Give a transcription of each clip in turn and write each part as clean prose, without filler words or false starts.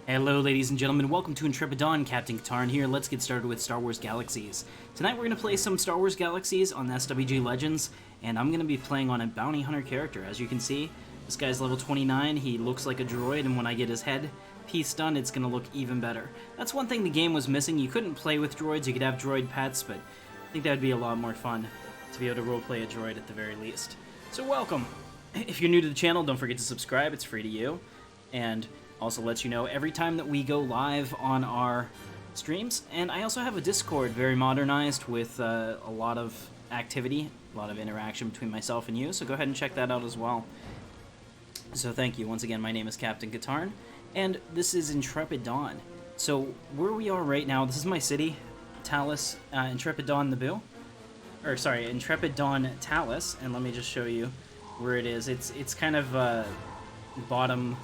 Hello ladies and gentlemen, welcome to Intrepid Dawn. Captain Katarn here. Let's get started with Star Wars Galaxies. Tonight we're going to play some Star Wars Galaxies on SWG Legends, and I'm going to be playing on a bounty hunter character. As you can see, this guy's level 29, he looks like a droid, and when I get his head piece done, it's going to look even better. That's one thing the game was missing. You couldn't play with droids, you could have droid pets, but I think that would be a lot more fun to be able to roleplay a droid at the very least. So welcome! If you're new to the channel, don't forget to subscribe, it's free to you, and also lets you know every time that we go live on our streams. And I also have a Discord, very modernized, with a lot of activity, a lot of interaction between myself and you, so go ahead and check that out as well. So thank you. Once again, my name is Captain Katarn, and this is Intrepid Dawn. So where we are right now, this is my city, Talus, Intrepid Dawn Naboo. Or sorry, Intrepid Dawn Talus, and let me just show you where it is. It's kind of bottom...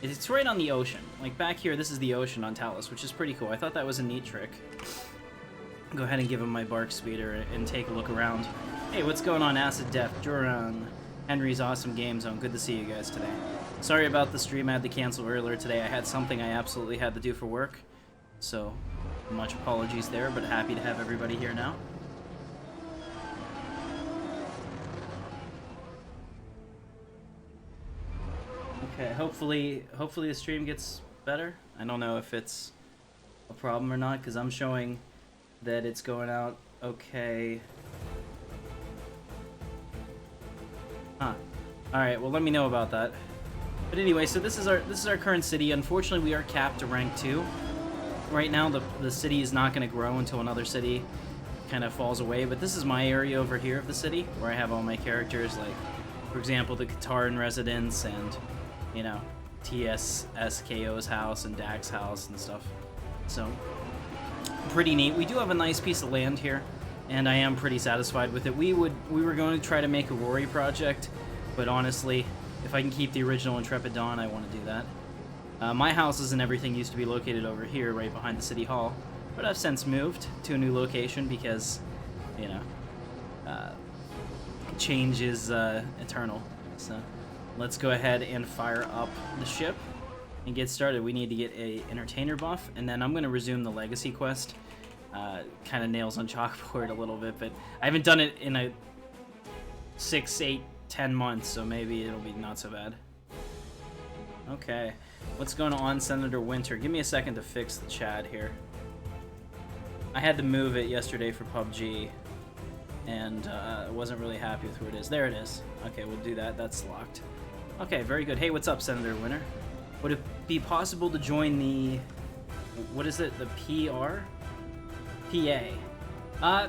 It's right on the ocean. Like back here, this is the ocean on Talus, which is pretty cool. I thought that was a neat trick. Go ahead and give him my bark speeder and take a look around. Hey, what's going on, Acid Death, Duran, Henry's Awesome Game Zone? Good to see you guys today. Sorry about the stream I had to cancel earlier today. I had something I absolutely had to do for work, so much apologies there, but happy to have everybody here now. Okay, hopefully the stream gets better. I don't know if it's a problem or not, because I'm showing that it's going out okay. Huh. Alright, well let me know about that. But anyway, so this is our current city. Unfortunately, we are capped to rank 2. Right now, the city is not going to grow until another city kind of falls away, but this is my area over here of the city, where I have all my characters, like, for example, the Katarn residence, and you know, TSSKO's house and Dak's house and stuff. So, pretty neat. We do have a nice piece of land here, and I am pretty satisfied with it. We were going to try to make a Rory project, but honestly, if I can keep the original Intrepid Dawn, I want to do that. My houses and everything used to be located over here, right behind the City Hall, but I've since moved to a new location because, you know, change is eternal, so... Let's go ahead and fire up the ship and get started. We need to get a entertainer buff, and then I'm going to resume the legacy quest. Kind of nails on chalkboard a little bit, but I haven't done it in a 6, 8, 10 months, so maybe it'll be not so bad. Okay, what's going on, Senator Winter? Give me a second to fix the chat here. I had to move it yesterday for PUBG, and I wasn't really happy with where it is. There it is. Okay, we'll do that. That's locked. Okay, very good. Hey, what's up, Senator Winter? Would it be possible to join the... What is it? The PR? PA.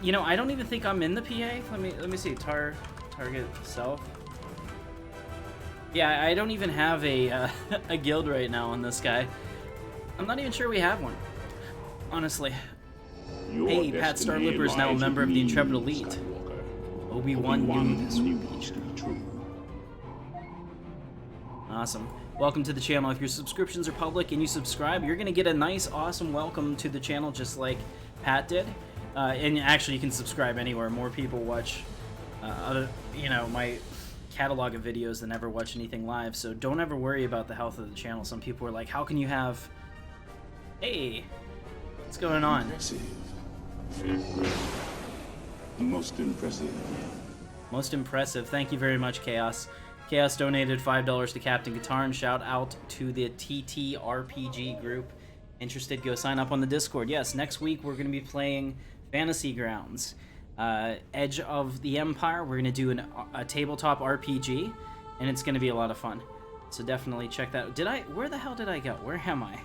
You know, I don't even think I'm in the PA. Let me see. Target self. Yeah, I don't even have a a guild right now on this guy. I'm not even sure we have one, honestly. Hey, Pat Starlipper is now a member of the Intrepid Elite. Obi-Wan knew this would be true. Awesome. Welcome to the channel. If your subscriptions are public and you subscribe, you're going to get a nice, awesome welcome to the channel just like Pat did. And actually, you can subscribe anywhere. More people watch you know, my catalog of videos than ever watch anything live, so don't ever worry about the health of the channel. Some people are like, how can you have... Hey, what's going on? Impressive. Most impressive. Most impressive. Thank you very much, Chaos. Chaos donated $5 to Captain Katarn. Shout out to the TTRPG group. Interested, go sign up on the Discord. Yes, next week we're going to be playing Fantasy Grounds. Edge of the Empire. We're going to do a tabletop RPG, and it's going to be a lot of fun. So definitely check that out. Where the hell did I go? Where am I?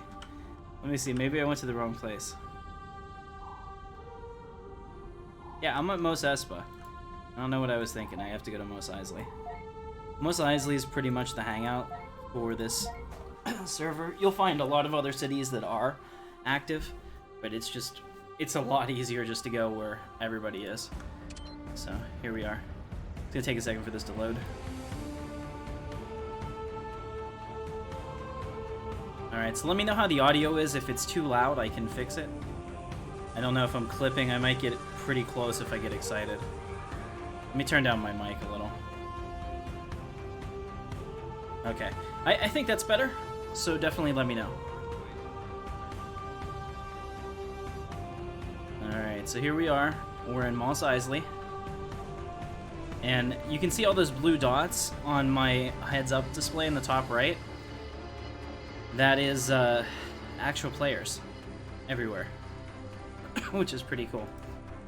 Let me see. Maybe I went to the wrong place. Yeah, I'm at Mos Espa. I don't know what I was thinking. I have to go to Mos Eisley. Mos Eisley is pretty much the hangout for this server. You'll find a lot of other cities that are active, but it's a lot easier just to go where everybody is. So, here we are. It's gonna take a second for this to load. Alright, so let me know how the audio is. If it's too loud, I can fix it. I don't know if I'm clipping. I might get pretty close if I get excited. Let me turn down my mic a little. Okay. I think that's better. so definitely let me know. Alright, so here we are. We're in Mos Eisley. And you can see all those blue dots on my heads-up display in the top right. That is actual players everywhere, which is pretty cool.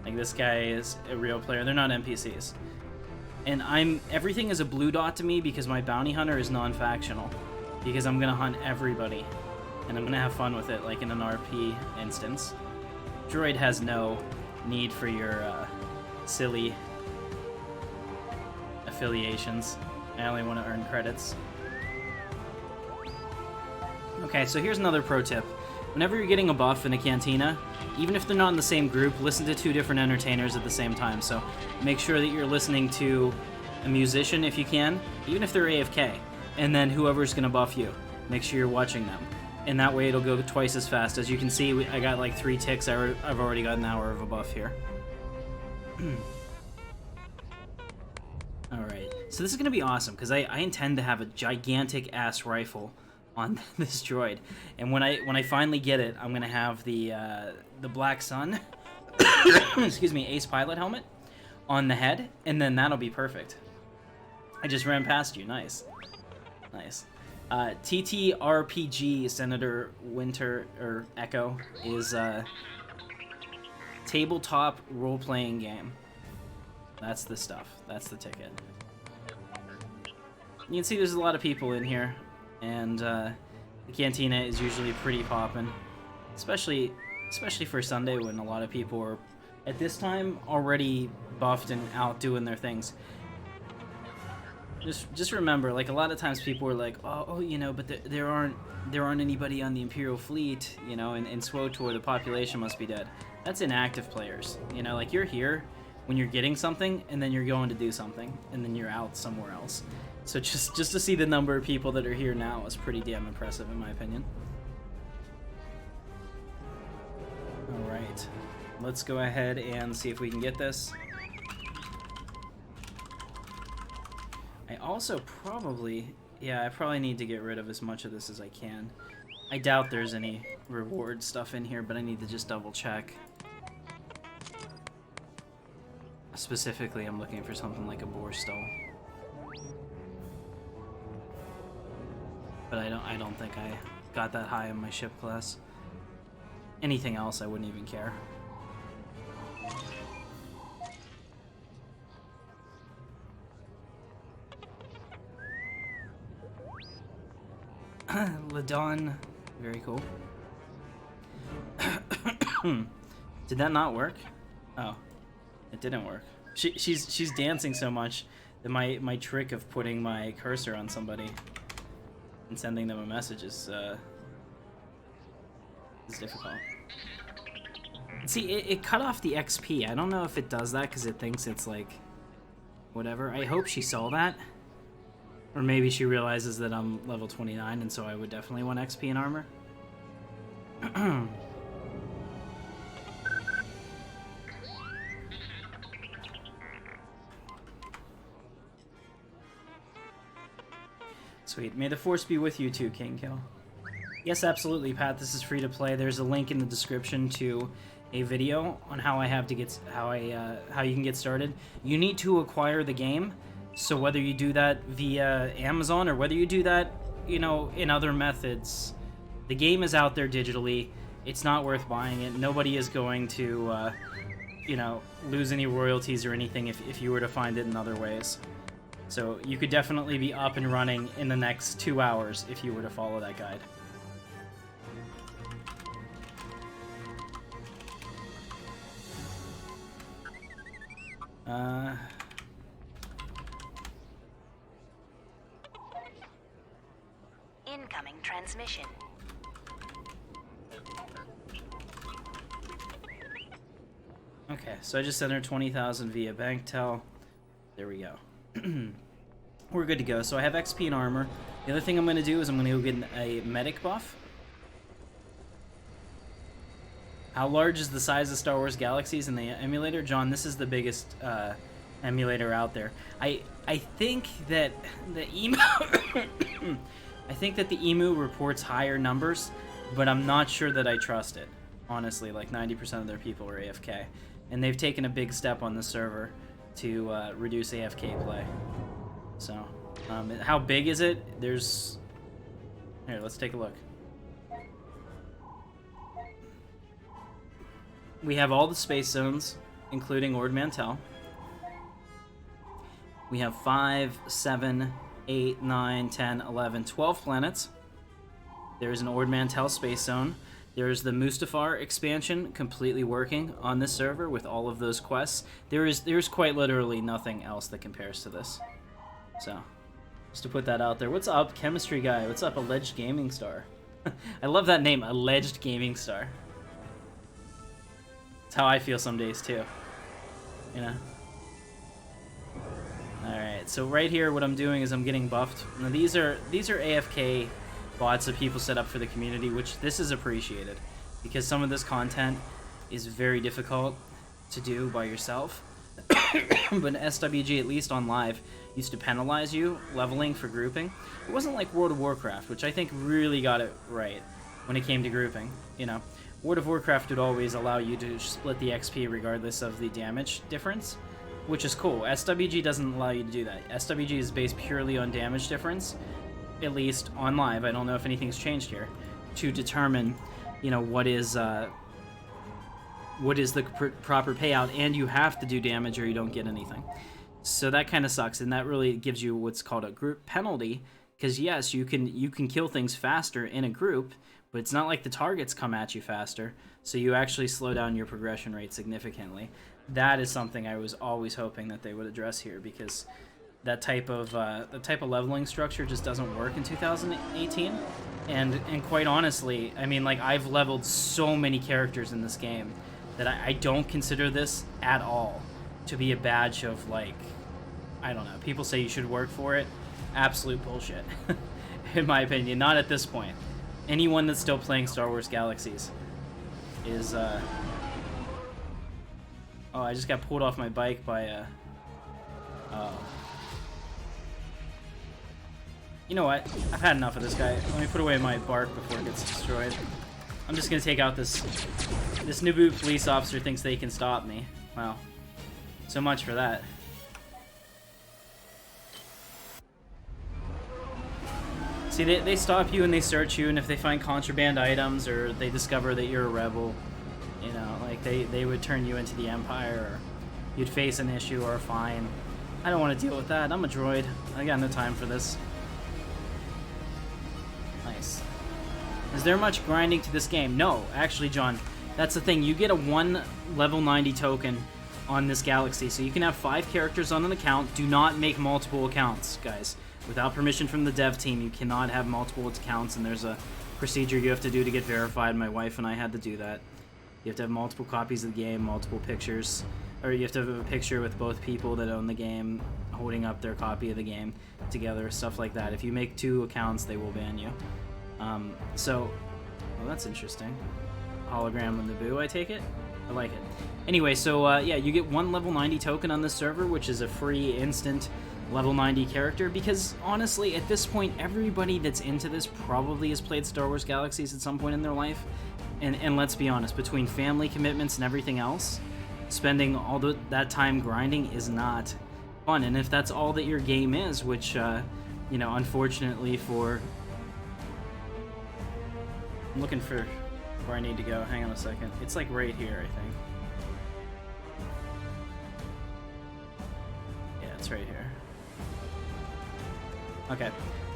Like, this guy is a real player. They're not NPCs. And everything is a blue dot to me because my bounty hunter is non-factional. Because I'm gonna hunt everybody. And I'm gonna have fun with it, like in an RP instance. Droid has no need for your silly affiliations. I only want to earn credits. Okay, so here's another pro tip. Whenever you're getting a buff in a cantina, even if they're not in the same group, listen to 2 different entertainers at the same time. So make sure that you're listening to a musician if you can, even if they're AFK, and then whoever's going to buff you. Make sure you're watching them. And that way it'll go twice as fast. As you can see, I got like 3 ticks. I've already got an hour of a buff here. Alright, so this is going to be awesome, because I intend to have a gigantic-ass rifle on this droid. And when I finally get it, I'm going to have the Black Sun, excuse me, Ace Pilot helmet on the head, and then that'll be perfect. I just ran past you. Nice. Nice. TTRPG Senator Winter, or Echo, is a tabletop role-playing game. That's the stuff. That's the ticket. You can see there's a lot of people in here, and the cantina is usually pretty poppin', especially for Sunday when a lot of people are at this time already buffed and out doing their things. Just remember, like, a lot of times people are like, oh, you know, but there aren't anybody on the Imperial fleet, you know, in SWOTOR the population must be dead. That's inactive players, you know, like, you're here when you're getting something, and then you're going to do something, and then you're out somewhere else. So just to see the number of people that are here now is pretty damn impressive, in my opinion. Alright, let's go ahead and see if we can get this. I also probably need to get rid of as much of this as I can. I doubt there's any reward stuff in here, but I need to just double check. Specifically, I'm looking for something like a Borstal. But I don't think I got that high in my ship class. Anything else, I wouldn't even care. Ladon, very cool. Did that not work? Oh, it didn't work. She's dancing so much that my trick of putting my cursor on somebody and sending them a message is difficult. See, it cut off the XP. I don't know if it does that because it thinks it's like whatever. I hope she saw that. Or maybe she realizes that I'm level 29, and so I would definitely want XP and armor. Sweet. May the Force be with you too, King Kill. Yes, absolutely, Pat. This is free to play. There's a link in the description to a video on how you can get started. You need to acquire the game. So whether you do that via Amazon or whether you do that, you know, in other methods, the game is out there digitally. It's not worth buying it. Nobody is going to, you know, lose any royalties or anything if you were to find it in other ways. So you could definitely be up and running in the next 2 hours if you were to follow that guide. Incoming transmission. Okay, so I just sent her 20,000 via bank tel. There we go. We're good to go. So I have XP and armor. The other thing I'm going to do is I'm going to go get a medic buff. How large is the size of Star Wars Galaxies in the emulator? John, this is the biggest emulator out there. I think that the I think that the emu reports higher numbers, but I'm not sure that I trust it. Honestly, like 90% of their people are AFK. And they've taken a big step on the server to reduce AFK play. So, how big is it? There's... Here, let's take a look. We have all the space zones, including Ord Mantell. We have 5, 7, 8, 9, 10, 11, 12 planets. There's an Ord Mantell space zone. There's the Mustafar expansion completely working on this server with all of those quests. There's quite literally nothing else that compares to this. So, just to put that out there. What's up, Chemistry Guy? What's up, Alleged Gaming Star? I love that name, Alleged Gaming Star. It's how I feel some days too. You know? Alright, so right here what I'm doing is I'm getting buffed. Now these are AFK bots that people set up for the community, which this is appreciated because some of this content is very difficult to do by yourself. But SWG, at least on live, used to penalize you leveling for grouping. It wasn't like World of Warcraft, which I think really got it right when it came to grouping. You know, World of Warcraft would always allow you to split the XP regardless of the damage difference, which is cool. SWG doesn't allow you to do that. SWG is based purely on damage difference, at least on live. I don't know if anything's changed here, to determine, you know, what is the proper payout, and you have to do damage or you don't get anything. So that kind of sucks, and that really gives you what's called a group penalty, because yes, you can kill things faster in a group, but it's not like the targets come at you faster, so you actually slow down your progression rate significantly. That is something I was always hoping that they would address here, because that type of leveling structure just doesn't work in 2018. And quite honestly, I mean, like, I've leveled so many characters in this game that I don't consider this at all to be a badge of, like, I don't know, people say you should work for it. Absolute bullshit, in my opinion. Not at this point. Anyone that's still playing Star Wars Galaxies is, Oh, I just got pulled off my bike by a... Oh. You know what? I've had enough of this guy. Let me put away my bark before it gets destroyed. I'm just gonna take out this Naboo police officer thinks they can stop me. Wow. So much for that. See, they stop you and they search you, and if they find contraband items or they discover that you're a rebel, you know, like, they would turn you into the Empire, or you'd face an issue or a fine. I don't want to deal with that. I'm a droid. I got no time for this. Nice. Is there much grinding to this game? No, actually, John, that's the thing. You get a 1 level 90 token on this galaxy, so you can have 5 characters on an account. Do not make multiple accounts, guys. Without permission from the dev team, you cannot have multiple accounts, and there's a procedure you have to do to get verified. My wife and I had to do that. You have to have multiple copies of the game, multiple pictures, or you have to have a picture with both people that own the game holding up their copy of the game together, stuff like that. If you make 2 accounts, they will ban you. Well, that's interesting. Hologram of Naboo, I take it? I like it. Anyway, so, yeah, you get 1 level 90 token on this server, which is a free, instant level 90 character, because, honestly, at this point, everybody that's into this probably has played Star Wars Galaxies at some point in their life. And let's be honest, between family commitments and everything else, spending all that time grinding is not fun. And if that's all that your game is, which, you know, unfortunately for... I'm looking for where I need to go. Hang on a second. It's like right here, I think. Yeah, it's right here. Okay.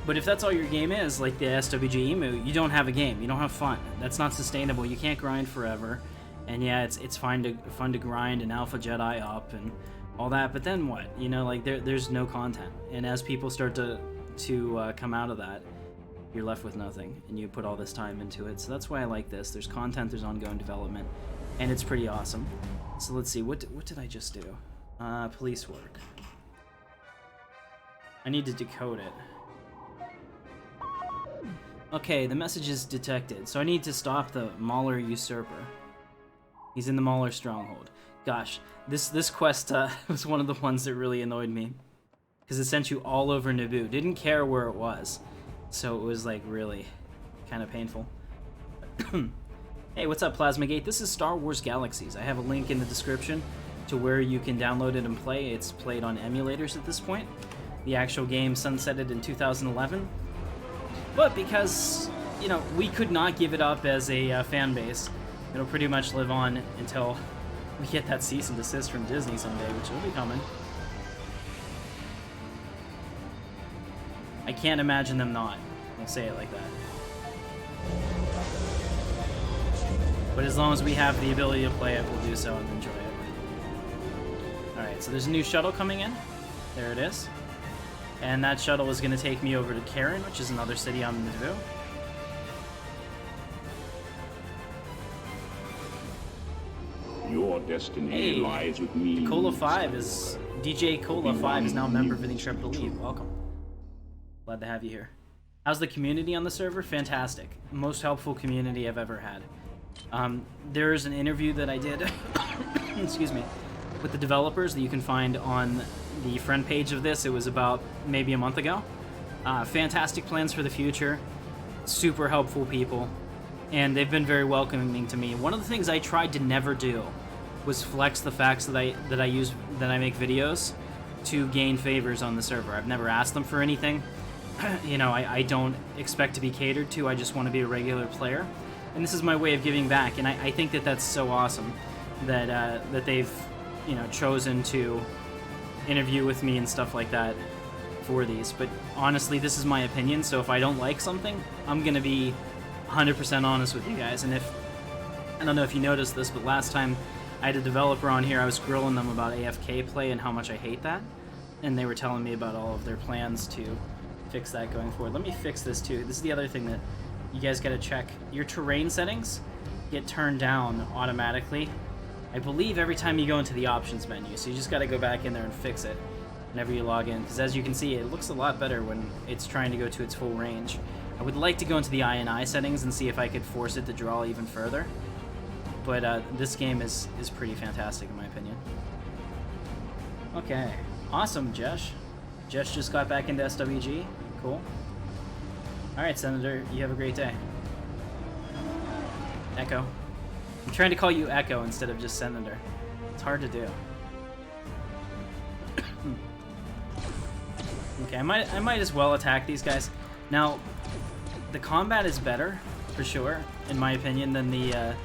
But if that's all your game is, like the SWG Emu, you don't have a game. You don't have fun. That's not sustainable. You can't grind forever. And yeah, it's fun to grind and alpha Jedi up and all that. But then what? You know, like there's no content. And as people start to come out of that, you're left with nothing. And you put all this time into it. So that's why I like this. There's content. There's ongoing development, and it's pretty awesome. So let's see. What did I just do? Police work. I need to decode it. Okay, the message is detected, so I need to stop the Mauler usurper. He's in the Mauler stronghold. Gosh, this quest was one of the ones that really annoyed me, because it sent you all over Naboo. Didn't care where it was. so it was like really kind of painful. Hey, what's up, Plasmagate? This is Star Wars Galaxies. I have a link in the description to where you can download it and play. It's played on emulators at this point. The actual game sunsetted in 2011. But because, you know, we could not give it up as a fan base, it'll pretty much live on until we get that cease and desist from Disney someday, which will be coming. I can't imagine them not. I'll say it like that. But as long as we have the ability to play it, we'll do so and enjoy it. Alright, so there's a new shuttle coming in. There it is. And that shuttle is going to take me over to Katarn, which is another city on Naboo. Your destiny lies with me. Cola 5 is... DJ Cola 5 is now a member of the Intrepid Elite. Welcome. Glad to have you here. How's the community on the server? Fantastic. Most helpful community I've ever had. There's an interview that I did, excuse me, with the developers that you can find on the friend page of this. It was about maybe a month ago. Fantastic plans for the future. Super helpful people. And they've been very welcoming to me. One of the things I tried to never do was flex the facts that I make videos to gain favors on the server. I've never asked them for anything. You know, I don't expect to be catered to. I just want to be a regular player. And this is my way of giving back, and I think that that's so awesome that that they've, you know, chosen to interview with me and stuff like that for these. But honestly, this is my opinion, so if I don't like something, I'm gonna be 100% honest with you guys. And if, I don't know if you noticed this, but last time I had a developer on here, I was grilling them about AFK play and how much I hate that, and they were telling me about all of their plans to fix that going forward. Let me fix this too. This is the other thing that you guys gotta check. Your terrain settings get turned down automatically, I believe, every time you go into the options menu. So you just gotta go back in there and fix it whenever you log in, because as you can see, it looks a lot better when it's trying to go to its full range. I would like to go into the INI settings and see if I could force it to draw even further. But this game is pretty fantastic in my opinion. Okay, awesome, Jesh. Jesh just got back into SWG. Cool. Alright, Senator, you have a great day. Echo. I'm trying to call you Echo instead of just Senator. It's hard to do. Okay, I might as well attack these guys. Now, the combat is better, for sure, in my opinion, than the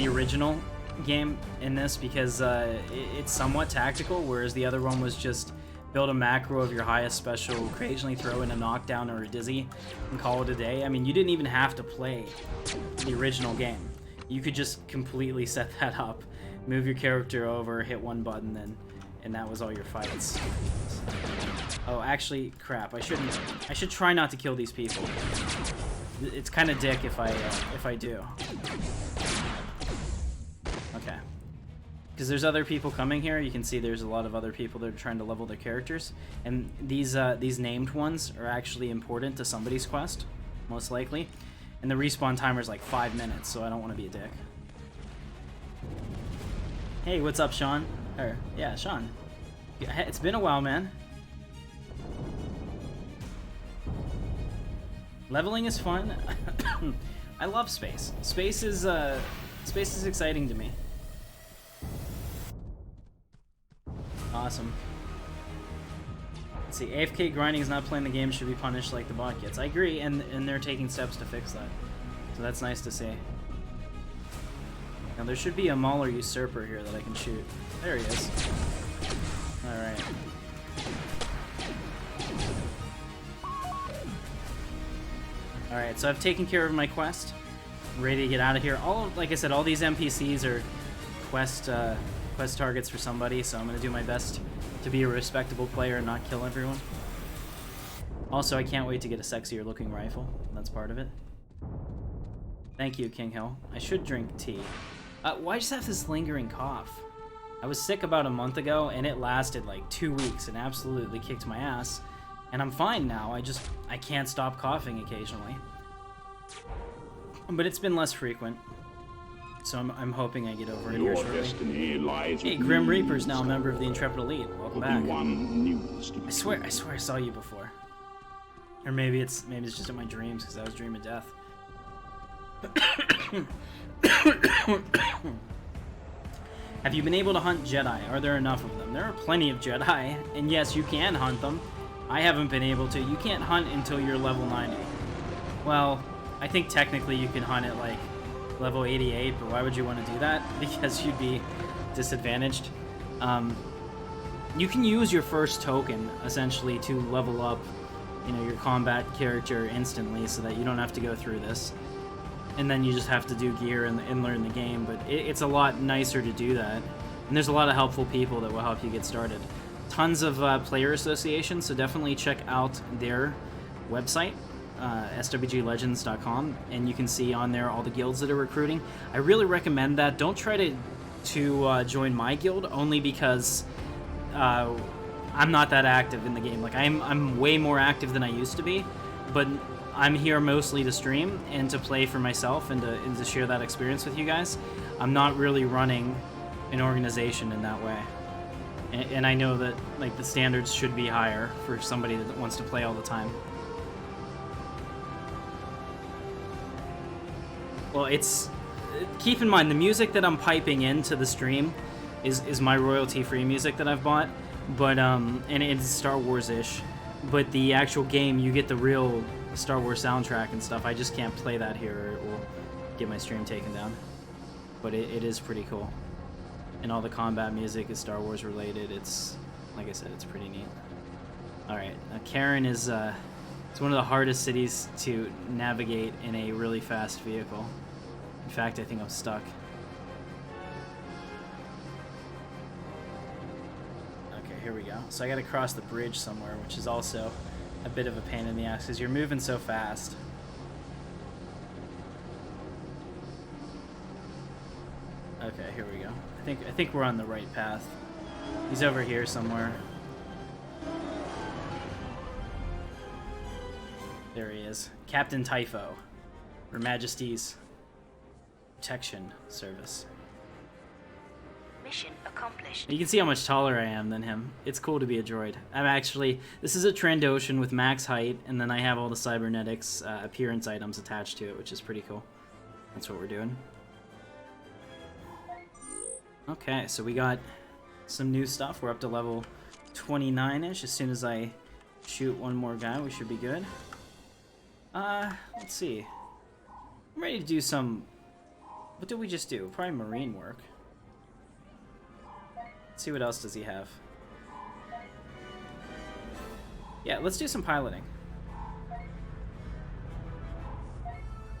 original game in this, because it's somewhat tactical, whereas the other one was just build a macro of your highest special, occasionally throw in a knockdown or a dizzy, and call it a day. I mean, you didn't even have to play the original game. You could just completely set that up, move your character over, hit one button, and that was all your fights. Oh, actually, crap. I should try not to kill these people. It's kind of dick if I do. Okay. Because there's other people coming here. You can see there's a lot of other people that are trying to level their characters, and these named ones are actually important to somebody's quest, most likely. And the respawn timer is like 5 minutes, so I don't want to be a dick. Hey, what's up, Sean? Or yeah, Sean. It's been a while, man. Leveling is fun. I love space. Space is exciting to me. Awesome. Let's see, AFK grinding is not playing the game, should be punished like the bot gets. I agree, and they're taking steps to fix that. So that's nice to see. Now there should be a Mauler Usurper here that I can shoot. There he is. Alright. Alright, so I've taken care of my quest. I'm ready to get out of here. Like I said, all these NPCs are quest targets for somebody, so I'm going to do my best to be a respectable player and not kill everyone. Also, I can't wait to get a sexier looking rifle. That's part of it. Thank you, King Hill. I should drink tea. Why just have this lingering cough? I was sick about a month ago, and it lasted like 2 weeks and absolutely kicked my ass. And I'm fine now, I can't stop coughing occasionally. But it's been less frequent. So I'm hoping I get over it here shortly. Destiny lies hey, with Grim me, Reaper's now a member of the Intrepid Elite. Welcome back. Obi-Wan knew this to be I swear I saw you before. Or maybe it's just in my dreams because I was dreaming death. Have you been able to hunt Jedi? Are there enough of them? There are plenty of Jedi, and yes, you can hunt them. I haven't been able to. You can't hunt until you're level 90. Well, I think technically you can hunt at like level 88, but why would you want to do that? Because you'd be disadvantaged. You can use your first token essentially to level up, you know, your combat character instantly, so that you don't have to go through this. And then you just have to do gear and learn the game, but it's a lot nicer to do that. And there's a lot of helpful people that will help you get started. Tons of player associations, so definitely check out their website, SWGLegends.com, and you can see on there all the guilds that are recruiting. I really recommend that. Don't try to join my guild, only because I'm not that active in the game. Like, I'm way more active than I used to be, but I'm here mostly to stream and to play for myself and to share that experience with you guys. I'm not really running an organization in that way. And I know that, like, the standards should be higher for somebody that wants to play all the time. Well, keep in mind, the music that I'm piping into the stream is my royalty-free music that I've bought, but and it's Star Wars-ish. But the actual game, you get the real Star Wars soundtrack and stuff. I just can't play that here, or it will get my stream taken down. But it is pretty cool. And all the combat music is Star Wars related. It's, like I said, it's pretty neat. Alright, Katarn is it's one of the hardest cities to navigate in a really fast vehicle. In fact, I think I'm stuck. Okay, here we go. So I gotta cross the bridge somewhere, which is also a bit of a pain in the ass because you're moving so fast. Okay, here we go. I think we're on the right path. He's over here somewhere. There he is. Captain Typho. Her Majesty's Protection Service. Mission accomplished. You can see how much taller I am than him. It's cool to be a droid. This is a Trandoshan with max height, and then I have all the cybernetics appearance items attached to it, which is pretty cool. That's what we're doing. Okay, so we got some new stuff. We're up to level 29-ish. As soon as I shoot one more guy, we should be good. Let's see. I'm ready to do some... What did we just do? Probably marine work. Let's see what else does he have. Yeah, let's do some piloting.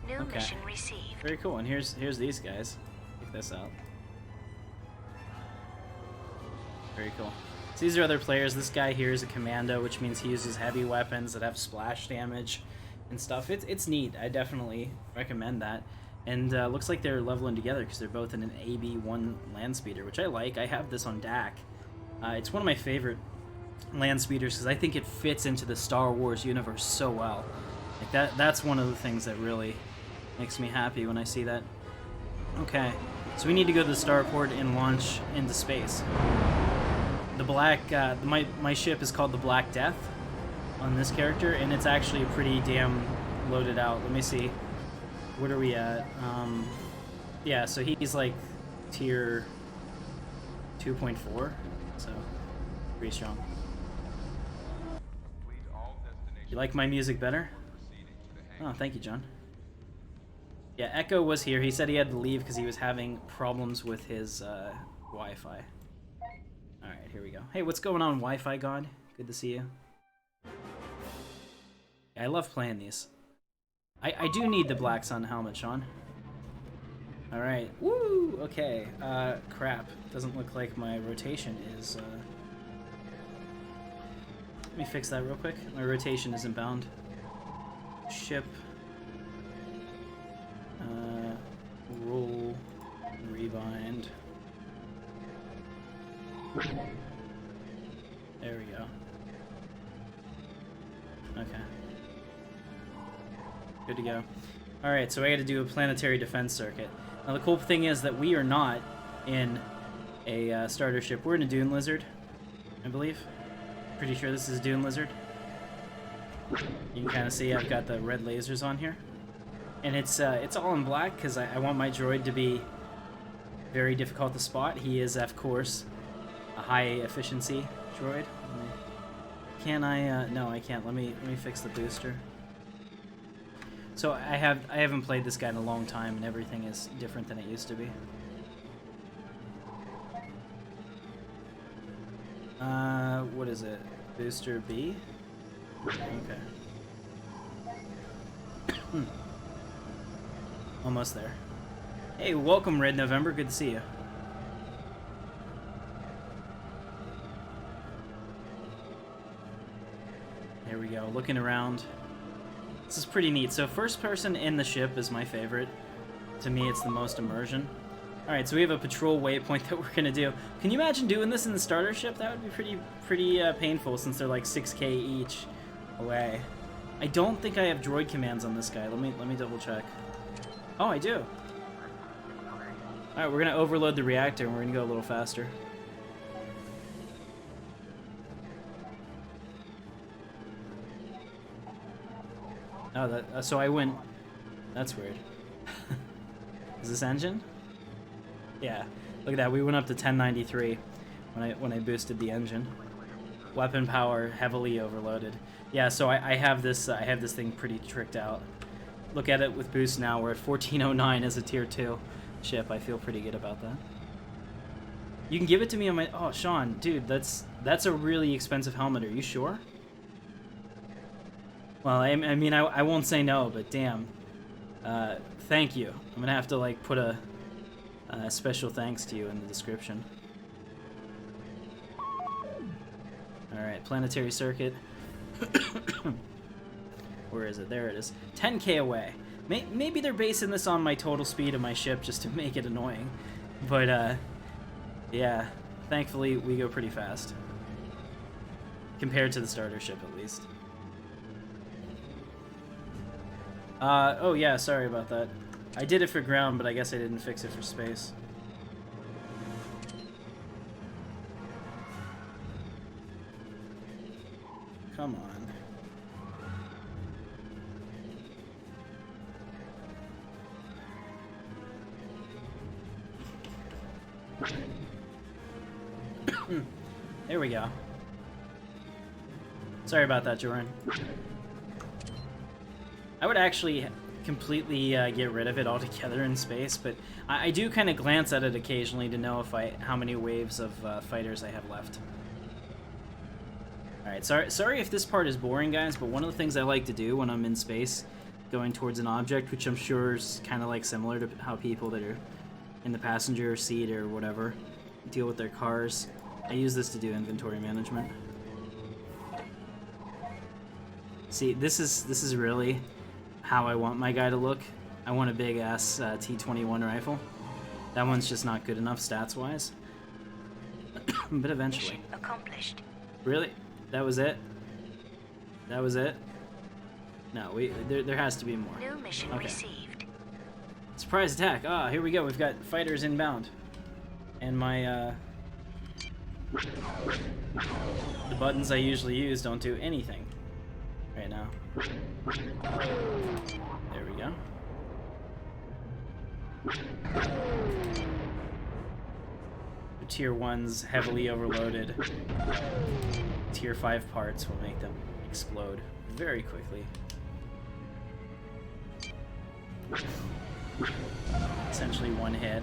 New mission received. Very cool. And here's these guys. Check this out. Very cool. So these are other players. This guy here is a commando, which means he uses heavy weapons that have splash damage and stuff. It's neat. I definitely recommend that. And looks like they're leveling together because they're both in an AB1 land speeder, which I like. I have this on DAC. It's one of my favorite land speeders because I think it fits into the Star Wars universe so well. Like that's one of the things that really makes me happy when I see that. Okay, so we need to go to the starport and launch into space. The black, my ship is called the Black Death on this character, and it's actually pretty damn loaded out. Let me see. What are we at? Yeah, so he's like tier 2.4, so pretty strong. You like my music better? Oh, thank you, John. Yeah, Echo was here. He said he had to leave because he was having problems with his Wi-Fi. Alright, here we go. Hey, what's going on, Wi-Fi God? Good to see you. Yeah, I love playing these. I do need the Black Sun helmet, Sean. Alright. Woo! Okay. Crap. Doesn't look like my rotation is, Let me fix that real quick. My rotation isn't bound. Ship. Roll. Rebind. There we go. Okay. Good to go. Alright, so I gotta do a planetary defense circuit. Now the cool thing is that we are not in a starter ship. We're in a Dune Lizard, I believe. Pretty sure this is a Dune Lizard. You can kind of see I've got the red lasers on here. And it's all in black because I want my droid to be very difficult to spot. He is, of course, a high efficiency droid. Can I? No, I can't. Let me fix the booster. So I haven't played this guy in a long time, and everything is different than it used to be. What is it? Booster B? Okay. Almost there. Hey, welcome, Red November. Good to see you. There we go. Looking around. This is pretty neat. So first person in the ship is my favorite. To me, it's the most immersion. Alright, so we have a patrol waypoint that we're going to do. Can you imagine doing this in the starter ship? That would be pretty painful since they're like 6K each away. I don't think I have droid commands on this guy. Let me double check. Oh, I do. Alright, we're going to overload the reactor and we're going to go a little faster. Oh, that so I went. That's weird. Is this engine? Yeah. Look at that. We went up to 1093 when I boosted the engine. Weapon power heavily overloaded. Yeah. So I have this thing pretty tricked out. Look at it with boost now. We're at 1409 as a tier 2 ship. I feel pretty good about that. You can give it to me on my. Oh, Sean, dude, that's a really expensive helmet. Are you sure? Well, I mean, I won't say no, but damn. Thank you. I'm gonna have to, like, put a special thanks to you in the description. Alright, planetary circuit. Where is it? There it is. 10K away. Maybe they're basing this on my total speed of my ship just to make it annoying. But, yeah. Thankfully, we go pretty fast. Compared to the starter ship, at least. Oh yeah, sorry about that. I did it for ground, but I guess I didn't fix it for space. Come on. There we go. Sorry about that, Jordan. I would actually completely get rid of it altogether in space, but I do kind of glance at it occasionally to know how many waves of fighters I have left. Alright, sorry if this part is boring, guys, but one of the things I like to do when I'm in space, going towards an object, which I'm sure is kind of like similar to how people that are in the passenger seat or whatever deal with their cars, I use this to do inventory management. See, this is really how I want my guy to look. I want a big ass T21 rifle. That one's just not good enough stats wise. But eventually. Mission accomplished. Really? That was it? That was it? No, there has to be more. New mission received. Surprise attack. Ah, here we go. We've got fighters inbound. And my the buttons I usually use don't do anything right now. There we go. The tier 1's heavily overloaded. Tier 5 parts will make them explode very quickly. Essentially one hit.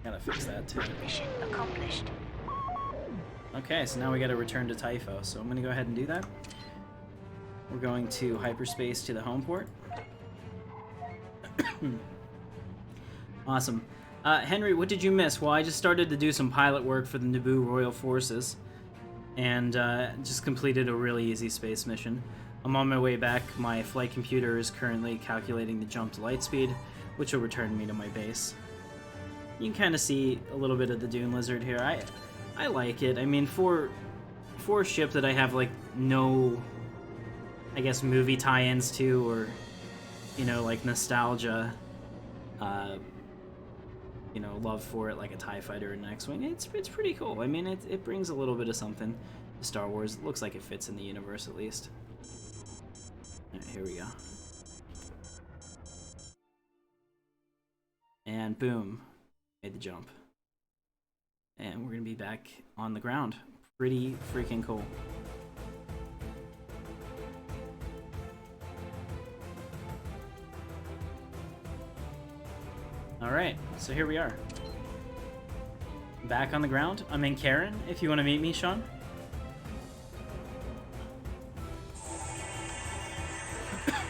Gotta fix that too. Mission accomplished. Okay, so now we gotta return to Typho, so I'm gonna go ahead and do that. We're going to hyperspace to the home port. Awesome. Henry, what did you miss? Well, I just started to do some pilot work for the Naboo Royal Forces, and just completed a really easy space mission. I'm on my way back. My flight computer is currently calculating the jump to Lightspeed, which will return me to my base. You can kind of see a little bit of the Dune Lizard here. I like it. I mean, for a ship that I have, like, no, I guess, movie tie-ins to, or, you know, like, nostalgia, love for it, like a TIE Fighter and an X-Wing, it's pretty cool. I mean, it brings a little bit of something. Star Wars. It looks like it fits in the universe at least. Alright, here we go. And boom, made the jump. And we're gonna be back on the ground. Pretty freaking cool. Alright, so here we are. Back on the ground. I'm in Katarn, if you want to meet me, Sean.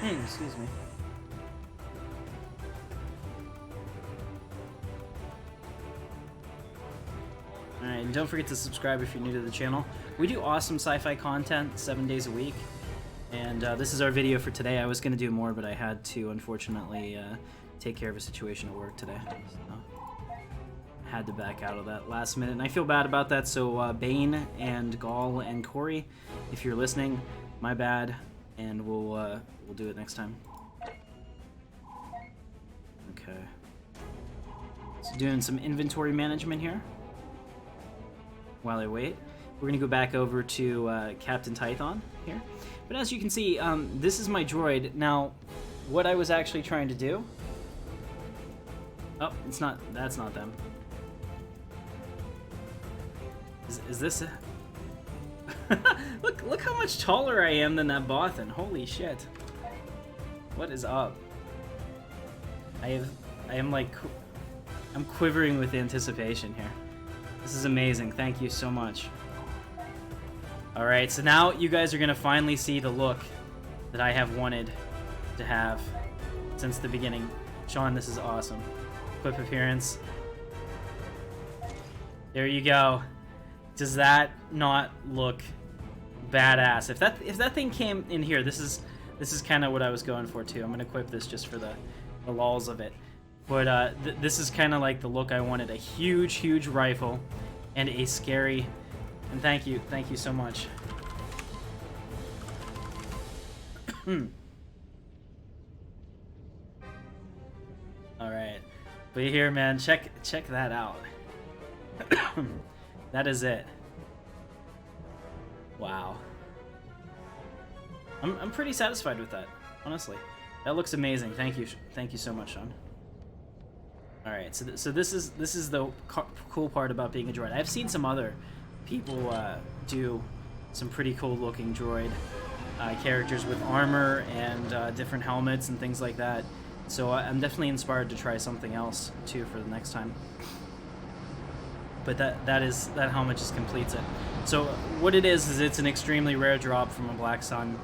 Excuse me. Alright, and don't forget to subscribe if you're new to the channel. We do awesome sci-fi content 7 days a week. And this is our video for today. I was going to do more, but I had to, unfortunately, take care of a situation at work today. So, had to back out of that last minute. And I feel bad about that, so Bane and Gall and Corey, if you're listening, my bad. And we'll do it next time. Okay. So doing some inventory management here. While I wait, we're gonna go back over to Captain Typhon here. But as you can see, this is my droid. Now, what I was actually trying to do... Oh, it's not. That's not them. Is this it? Look how much taller I am than that Bothan. Holy shit. What is up? I'm quivering with anticipation here. This is amazing. Thank you so much. Alright, so now you guys are gonna finally see the look that I have wanted to have since the beginning. Sean, this is awesome. Equip appearance. There you go. Does that not look badass? If that thing came in here, this is kind of what I was going for too. I'm gonna equip this just for the lulz of it. But this is kind of like the look I wanted. A huge rifle and a scary. And thank you so much. All right, but here, man, check that out. That is it. Wow. I'm pretty satisfied with that, honestly. That looks amazing. Thank you so much, Sean. All right, so this is the cool part about being a droid. I've seen some other people do some pretty cool looking droid characters with armor and different helmets and things like that. So I'm definitely inspired to try something else too for the next time. But that helmet just completes it. So what it is it's an extremely rare drop from a Black Sun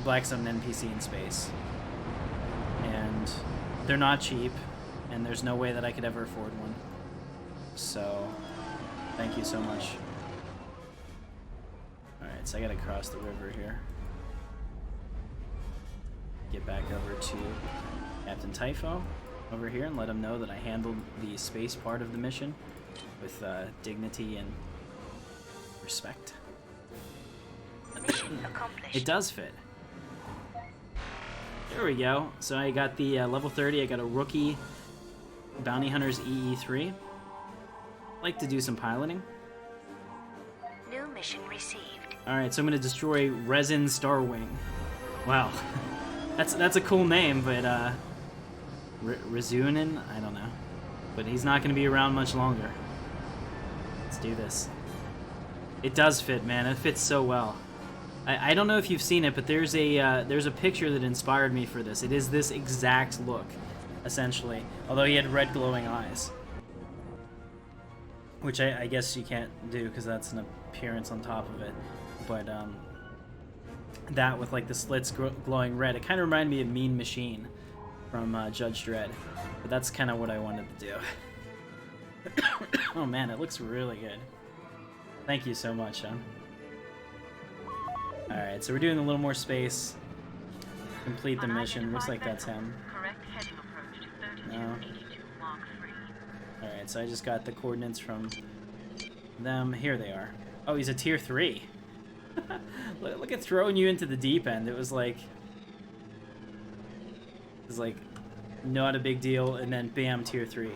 NPC in space, and they're not cheap, and there's no way that I could ever afford one. So thank you so much. All right, so I gotta cross the river here. Get back over to Captain Typho over here and let him know that I handled the space part of the mission with dignity and respect. Mission accomplished. It does fit. There we go. So I got the level 30. I got a rookie Bounty Hunter's EE3. Like to do some piloting. New mission received. All right, so I'm gonna destroy Resin Starwing. Wow, that's a cool name, but Rezunin, I don't know, but he's not gonna be around much longer. Let's do this. It does fit, man. It fits so well. I don't know if you've seen it, but there's a picture that inspired me for this. It is this exact look, essentially. Although he had red glowing eyes, which I guess you can't do because that's an appearance on top of it. But that with like the slits glowing red, it kind of reminded me of Mean Machine from Judge Dredd. But that's kind of what I wanted to do. Oh man, it looks really good. Thank you so much, Sean. Alright, so we're doing a little more space. Complete the mission. Looks like that's him. No. Alright, so I just got the coordinates from them. Here they are. Oh, he's a tier 3. Look at throwing you into the deep end. It was like not a big deal, and then bam, tier 3.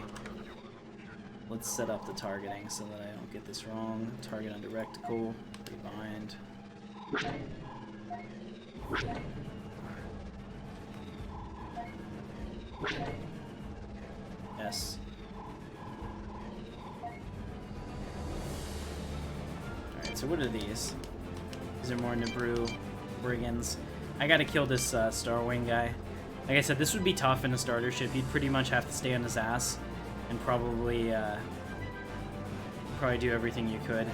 let's set up the targeting so that I don't get this wrong. Target under reticle, rebind. Yes. Alright, so what are these? These are more Nabru brigands. I gotta kill this Star Wing guy. Like I said, this would be tough in a starter ship. You'd pretty much have to stay on his ass and probably do everything you could.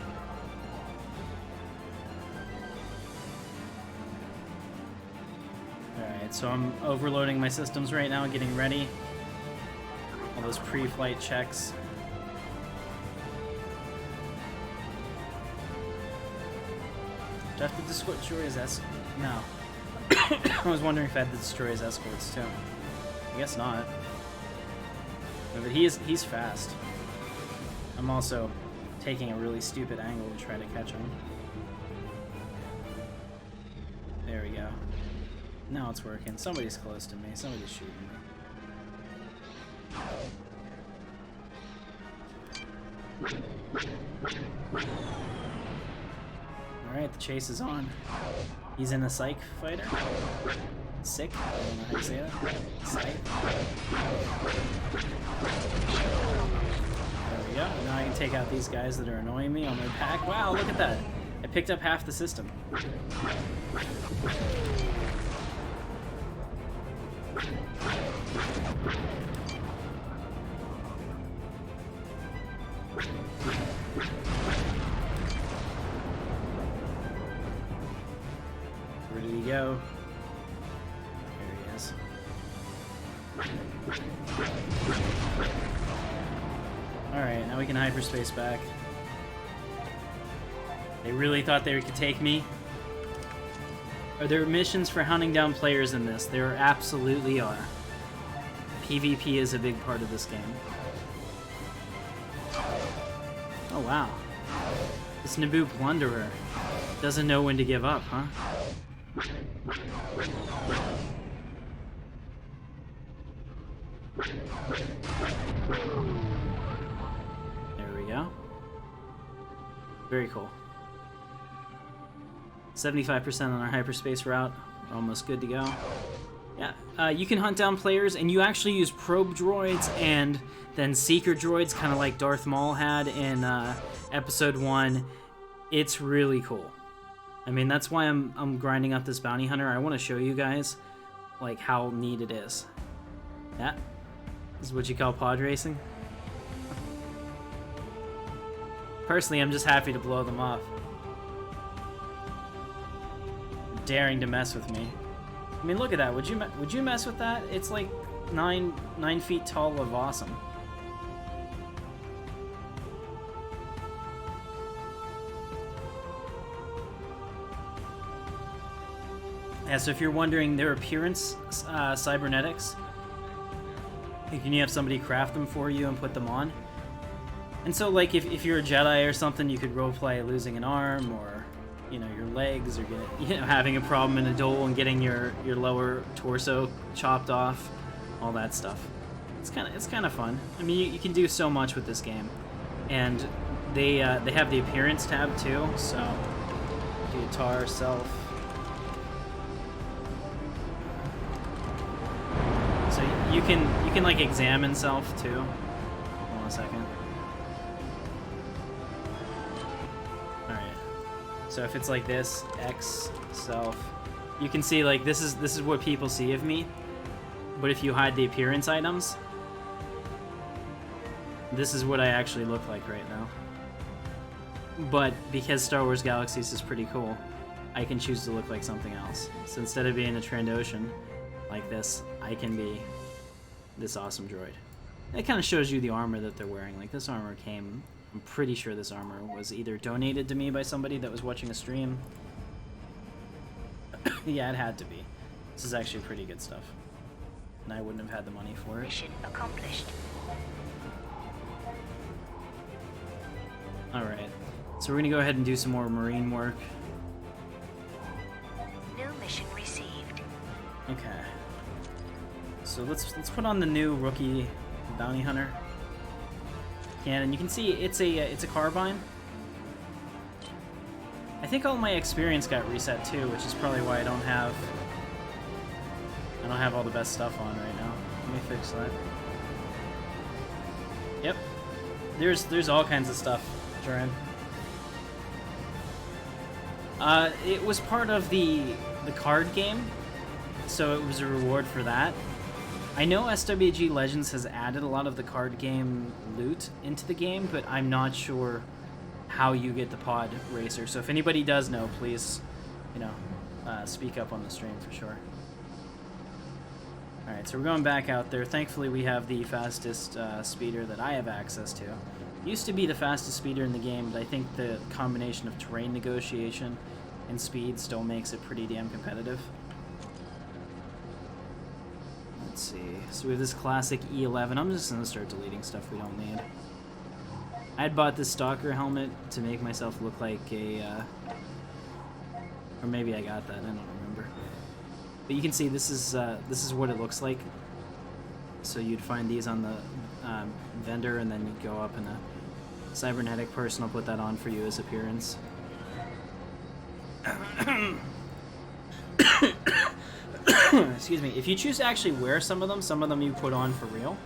Alright, so I'm overloading my systems right now, getting ready. All those pre-flight checks. Do I have to destroy his escort? No. I was wondering if I had to destroy his escorts too. I guess not. No, but he's fast. I'm also taking a really stupid angle to try to catch him. There we go. Now it's working. Somebody's close to me. Somebody's shooting me. Alright, the chase is on. He's in a psych fighter. Sick. I don't know how you say that. Psych. There we go. Now I can take out these guys that are annoying me on their pack. Wow, look at that. I picked up half the system. Where did he go? There he is. Alright, now we can hyperspace back. They really thought they could take me? Are there missions for hunting down players in this? There absolutely are. PvP is a big part of this game. Oh wow. This Naboo plunderer doesn't know when to give up, huh? There we go. Very cool. 75% on our hyperspace route. We're almost good to go. Yeah, you can hunt down players, and you actually use probe droids and then seeker droids, kind of like Darth Maul had in Episode 1. It's really cool. I mean, that's why I'm grinding up this bounty hunter. I want to show you guys like how neat it is. That is what you call pod racing. Personally, I'm just happy to blow them off. Daring to mess with me. I mean, look at that. Would you mess with that? It's like 9 feet tall of awesome. Yeah, so if you're wondering their appearance, cybernetics, can you have somebody craft them for you and put them on? And so, like, if you're a Jedi or something, you could roleplay losing an arm, or, you know, your legs, or having a problem in a duel and getting your lower torso chopped off, all that stuff. It's kind of fun. I mean, you can do so much with this game, and they have the appearance tab too. So, do guitar self. So you can like examine self too. Hold on a second. So if it's like this, X, self, you can see like this is what people see of me. But if you hide the appearance items, this is what I actually look like right now. But because Star Wars Galaxies is pretty cool, I can choose to look like something else. So instead of being a Trandoshan like this, I can be this awesome droid. It kind of shows you the armor that they're wearing. Like, this armor came... I'm pretty sure this armor was either donated to me by somebody that was watching a stream. Yeah, it had to be. This is actually pretty good stuff. And I wouldn't have had the money for it. Mission accomplished. Alright. So we're gonna go ahead and do some more marine work. New mission received. Okay. So let's put on the new rookie bounty hunter. cannon. You can see it's a carbine. I think all my experience got reset too, which is probably why I don't have all the best stuff on right now. Let me fix that. Yep. There's all kinds of stuff, Joran. It was part of the card game, so it was a reward for that. I know SWG Legends has added a lot of the card game loot into the game, but I'm not sure how you get the pod racer. So if anybody does know, please, speak up on the stream for sure. Alright, so we're going back out there. Thankfully, we have the fastest speeder that I have access to. Used to be the fastest speeder in the game, but I think the combination of terrain negotiation and speed still makes it pretty damn competitive. Let's see. So we have this classic E11. I'm just going to start deleting stuff we don't need. I had bought this Stalker Helmet to make myself look like a... or maybe I got that, I don't remember. But you can see this is what it looks like. So you'd find these on the vendor, and then you'd go up, and a cybernetic person will put that on for you as appearance. Excuse me. If you choose to actually wear some of them you put on for real.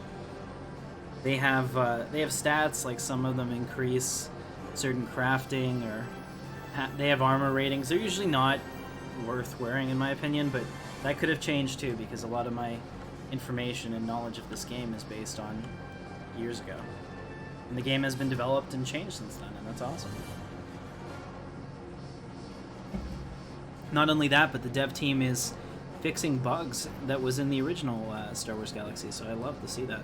They have stats, like some of them increase certain crafting, or they have armor ratings. They're usually not worth wearing in my opinion, but that could have changed too, because a lot of my information and knowledge of this game is based on years ago. And the game has been developed and changed since then, and that's awesome. Not only that, but the dev team is fixing bugs that was in the original Star Wars Galaxies, so I love to see that.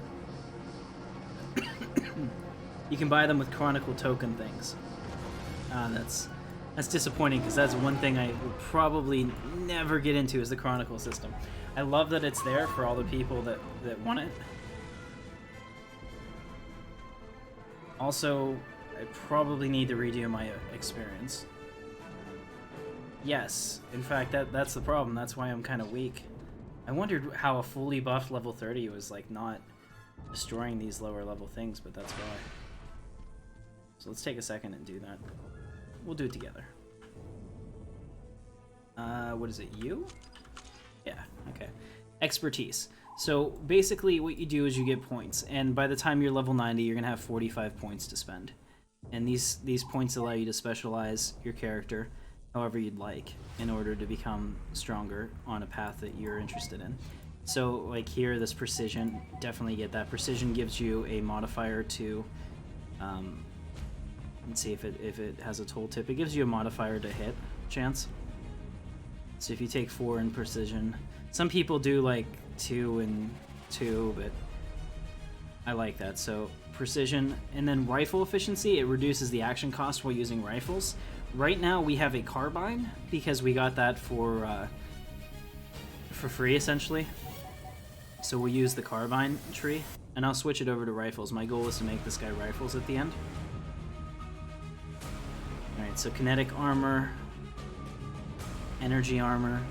You can buy them with Chronicle token things. That's disappointing, because that's one thing I will probably never get into, is the Chronicle system. I love that it's there for all the people that want it. Also, I probably need to redo my experience. Yes, in fact, that's the problem. That's why I'm kind of weak. I wondered how a fully buffed level 30 was like not destroying these lower level things, but that's why. So let's take a second and do that. We'll do it together. What is it, you? Yeah, okay. Expertise. So basically what you do is you get points, and by the time you're level 90, you're gonna have 45 points to spend. And these points allow you to specialize your character however you'd like in order to become stronger on a path that you're interested in. So like here, this precision, definitely get that. Precision gives you a modifier to, let's see if it has a tooltip. It gives you a modifier to hit chance. So if you take 4 in precision, some people do like 2 and 2, but I like that. So precision, and then rifle efficiency, it reduces the action cost while using rifles. Right now we have a carbine because we got that for free essentially. So we'll use the carbine tree, and I'll switch it over to rifles. My goal is to make this guy rifles at the end. Alright, so kinetic armor, energy armor,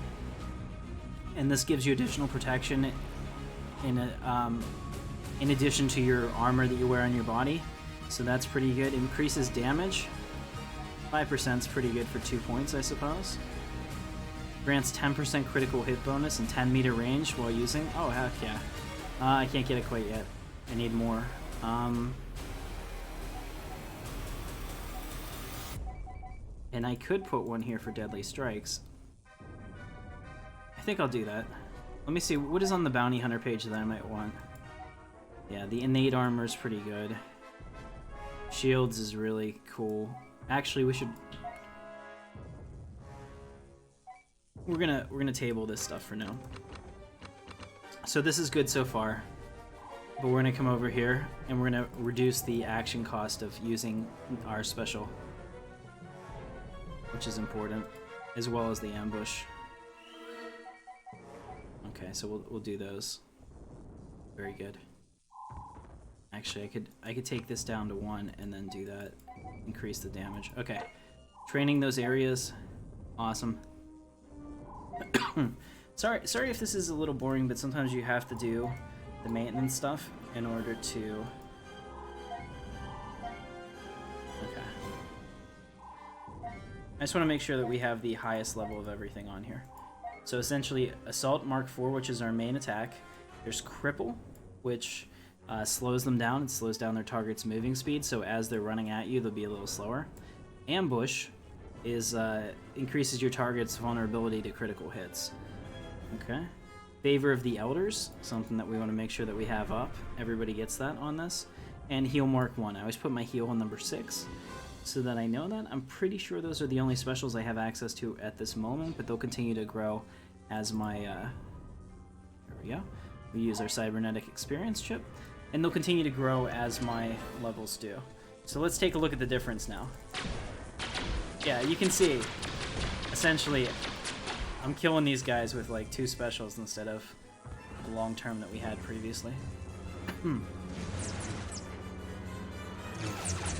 and this gives you additional protection in addition to your armor that you wear on your body. So that's pretty good. Increases damage. 5% is pretty good for 2 points, I suppose. Grants 10% critical hit bonus and 10 meter range while using. Oh, heck yeah. I can't get it quite yet. I need more. And I could put one here for deadly strikes. I think I'll do that. Let me see, what is on the bounty hunter page that I might want? Yeah, the innate armor is pretty good. Shields is really cool. Actually, we should... We're gonna table this stuff for now. So this is good so far. But we're gonna come over here and we're gonna reduce the action cost of using our special, which is important, as well as the ambush. Okay, so we'll do those. Very good. Actually, I could take this down to 1 and then do that. Increase the damage. Okay. Training those areas. Awesome. Sorry if this is a little boring, but sometimes you have to do the maintenance stuff in order to I just want to make sure that we have the highest level of everything on here. So essentially, Assault Mark IV, which is our main attack. There's Cripple, which slows them down. It slows down their target's moving speed, so as they're running at you, they'll be a little slower. Ambush is increases your target's vulnerability to critical hits. Okay. Favor of the Elders, something that we want to make sure that we have up. Everybody gets that on this. And Heal Mark 1. I always put my heal on number 6, so that I know that. I'm pretty sure those are the only specials I have access to at this moment, but they'll continue to grow as my... there we go. We use our Cybernetic Experience chip, and they'll continue to grow as my levels do. So let's take a look at the difference now. Yeah, you can see, essentially, I'm killing these guys with like 2 specials instead of the long term that we had previously.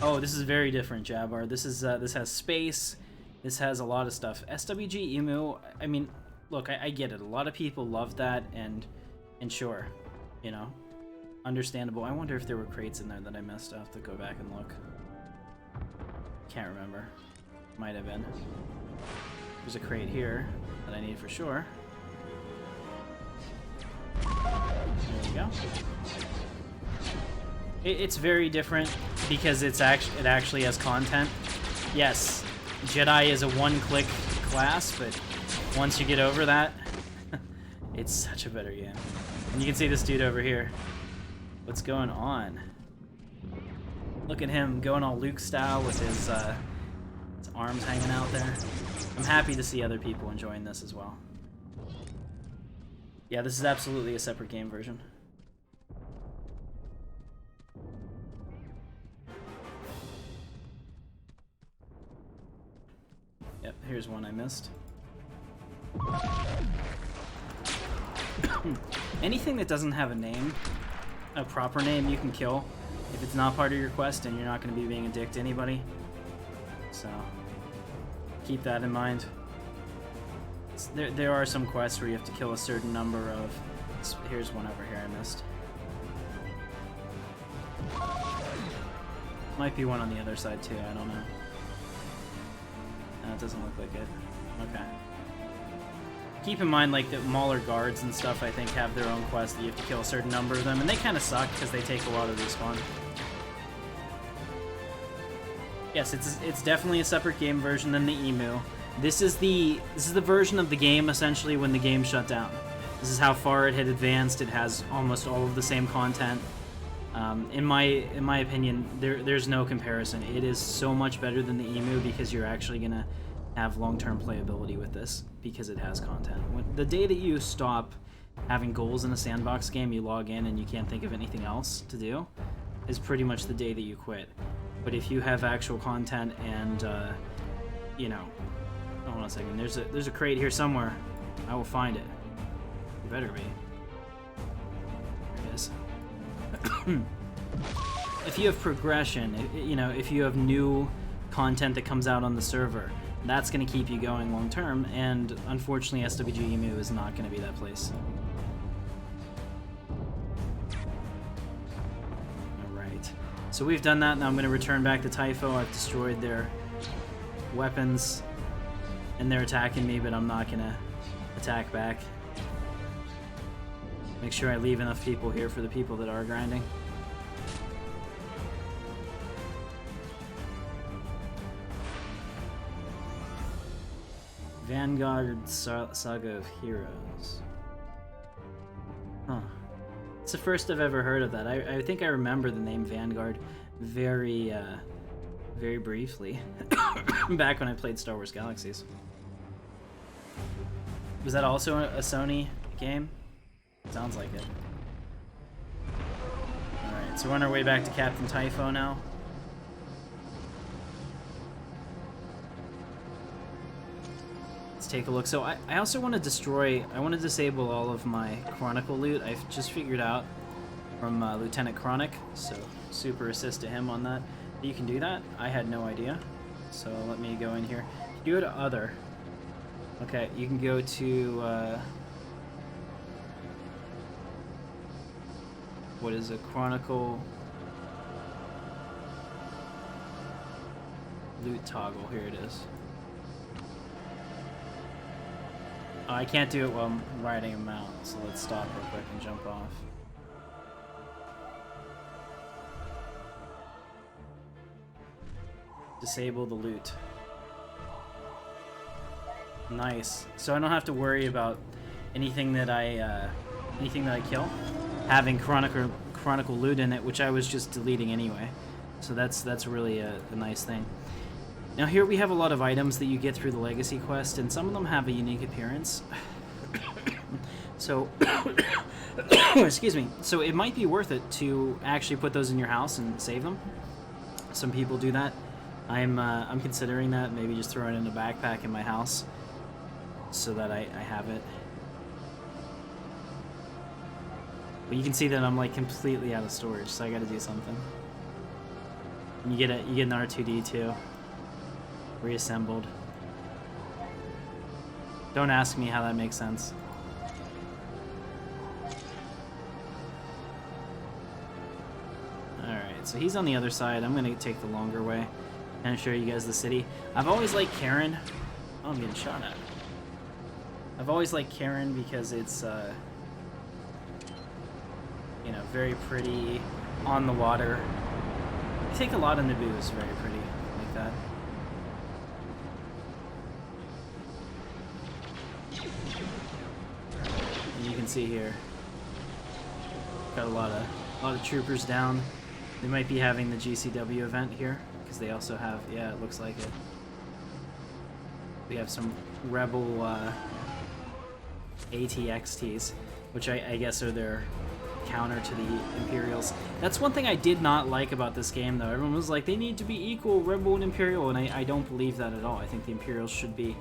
Oh, this is very different, Jabbar. This is this has space. This has a lot of stuff. SWG Emu. I mean, look, I get it. A lot of people love that, and sure, you know, understandable. I wonder if there were crates in there that I missed. I'll have to go back and look. Can't remember. Might have been. There's a crate here that I need for sure. There we go. It's very different because it actually has content. Yes, Jedi is a one-click class, but once you get over that, it's such a better game. And you can see this dude over here. What's going on? Look at him going all Luke style with his arms hanging out there. I'm happy to see other people enjoying this as well. Yeah, this is absolutely a separate game version. Yep, here's one I missed. Anything that doesn't have a name, a proper name, you can kill if it's not part of your quest and you're not going to be being a dick to anybody. So, keep that in mind. There are some quests where you have to kill a certain number of... Here's one over here I missed. Might be one on the other side too, I don't know. No, it doesn't look like it. Okay. Keep in mind, like, the Mauler guards and stuff, I think, have their own quests that you have to kill a certain number of them, and they kind of suck because they take a lot of respawn. Yes, it's definitely a separate game version than the Emu. This is the version of the game essentially when the game shut down. This is how far it had advanced. It has almost all of the same content. In my opinion, there's no comparison. It is so much better than the Emu because you're actually gonna have long-term playability with this because it has content. The day that you stop having goals in a sandbox game, you log in and you can't think of anything else to do, is pretty much the day that you quit. But if you have actual content and you know, hold on a second. There's a crate here somewhere. I will find it. It better be. There it is. If you have progression, you know, if you have new content that comes out on the server, that's going to keep you going long term, and unfortunately SWG Emu is not going to be that place. Alright, so we've done that. Now I'm going to return back to Typho. I've destroyed their weapons, and they're attacking me, but I'm not going to attack back. Make sure I leave enough people here for the people that are grinding. Vanguard Saga of Heroes. Huh. It's the first I've ever heard of that. I think I remember the name Vanguard very briefly back when I played Star Wars Galaxies. Was that also a Sony game? Sounds like it. Alright, so we're on our way back to Captain Typho now. Let's take a look. So I also want to I want to disable all of my Chronicle loot. I've just figured out from Lieutenant Chronic, so super assist to him on that. You can do that. I had no idea. So let me go in here. You go to Other. Okay, you can go to... what is a Chronicle loot toggle? Here it is. Oh, I can't do it while I'm riding a mount, so let's stop real quick and jump off. Disable the loot. Nice. So I don't have to worry about anything that I kill having chronicle loot in it, which I was just deleting anyway. So that's really a nice thing. Now here we have a lot of items that you get through the Legacy quest, and some of them have a unique appearance. So, excuse me. So it might be worth it to actually put those in your house and save them. Some people do that. I'm considering that. Maybe just throw it in a backpack in my house so that I have it. But you can see that I'm like completely out of storage, so I got to do something. And you get an R2D2 reassembled. Don't ask me how that makes sense. Alright, so he's on the other side. I'm gonna take the longer way and show you guys the city. I've always liked Katarn. Oh, I'm getting shot at. I've always liked Katarn because it's you know, very pretty, on the water. I think a lot of Naboo is very pretty like that. And you can see here, got a lot of troopers down. They might be having the GCW event here because they also have, yeah, it looks like it. We have some rebel ATXTs, which I guess are their counter to the Imperials. That's one thing I did not like about this game, though. Everyone was like, they need to be equal, Rebel and Imperial, and I don't believe that at all. I think the Imperials should be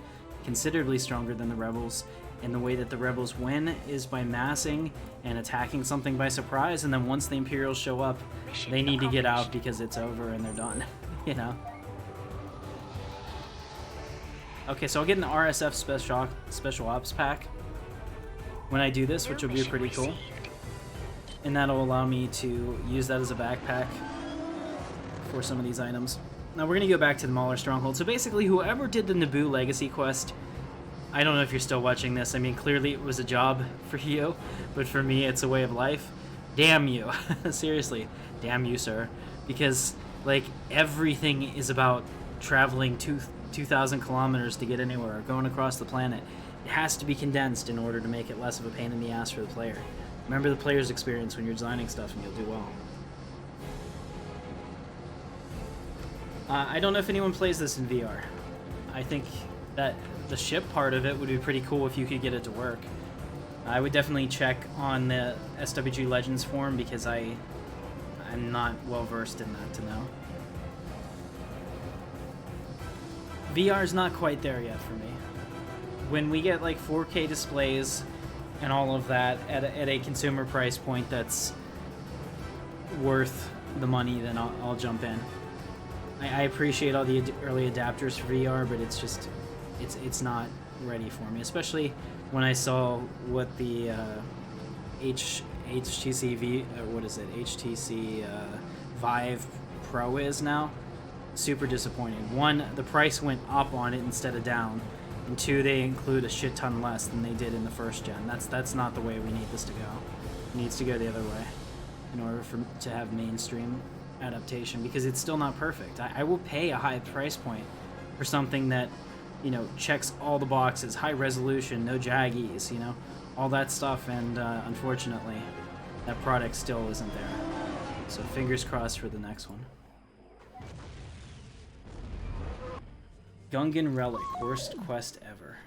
considerably stronger than the Rebels, and the way that the Rebels win is by massing and attacking something by surprise, and then once the Imperials show up, they need to get out because it's over and they're done, you know? Okay, so I'll get an RSF Special Ops pack when I do this, which will be pretty cool. And that'll allow me to use that as a backpack for some of these items. Now we're going to go back to the Mauler Stronghold. So basically, whoever did the Naboo Legacy quest, I don't know if you're still watching this. I mean, clearly it was a job for you, but for me, it's a way of life. Damn you. Seriously, damn you, sir. Because, like, everything is about traveling 2,000 kilometers to get anywhere, or going across the planet. It has to be condensed in order to make it less of a pain in the ass for the player. Remember the player's experience when you're designing stuff, and you'll do well. I don't know if anyone plays this in VR. I think that the ship part of it would be pretty cool if you could get it to work. I would definitely check on the SWG Legends forum because I'm not well versed in that to know. VR is not quite there yet for me. When we get like 4K displays and all of that at a consumer price point that's worth the money, then I'll jump in. I appreciate all the early adapters for VR, but it's just it's not ready for me, especially when I saw what the HTC Vive Pro is now. Super disappointing. One, the price went up on it instead of down, and two, they include a shit ton less than they did in the first gen. That's not the way we need this to go. It needs to go the other way in order to have mainstream adaptation, because it's still not perfect. I will pay a high price point for something that, you know, checks all the boxes, high resolution, no jaggies, you know, all that stuff, and unfortunately, that product still isn't there. So fingers crossed for the next one. Gungan Relic, worst quest ever.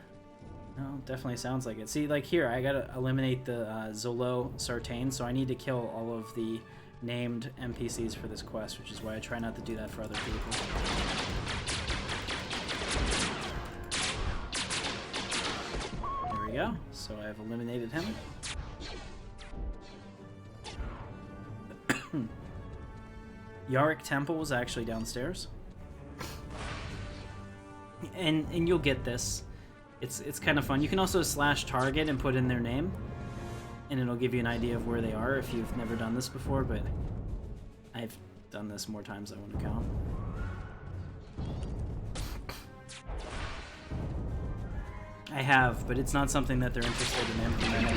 No, definitely sounds like it. See, like here, I gotta eliminate the Zolo Sartain, so I need to kill all of the named NPCs for this quest, which is why I try not to do that for other people. There we go. So I've eliminated him. Yarick Temple was actually downstairs. And you'll get this. It's kind of fun. You can also slash target and put in their name, and it'll give you an idea of where they are if you've never done this before, but I've done this more times than I want to count. I have, but it's not something that they're interested in implementing.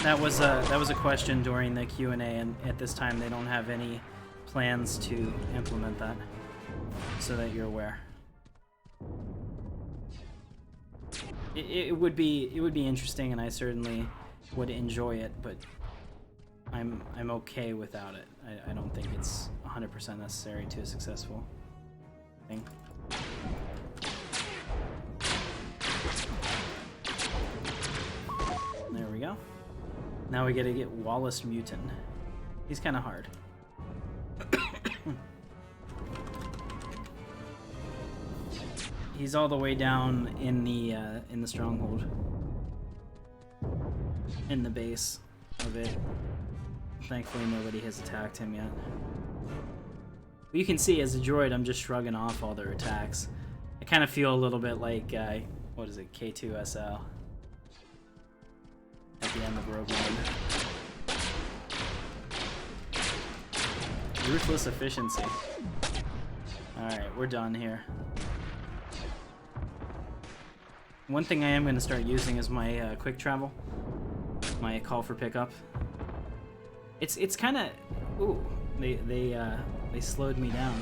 That was a question during the Q&A, and at this time they don't have any plans to implement that, so that you're aware. It would be interesting, and I certainly would enjoy it, but I'm okay without it. I don't think it's 100% necessary to a successful thing. There we go. Now we gotta get Wallace Mutin. He's kind of hard. He's all the way down in the stronghold, in the base of it. Thankfully, nobody has attacked him yet. But you can see, as a droid, I'm just shrugging off all their attacks. I kind of feel a little bit like, what is it, K2SL at the end of Rogue One. Ruthless efficiency. Alright, we're done here. One thing I am going to start using is my quick travel, my call for pickup. It's kind of, ooh, they slowed me down.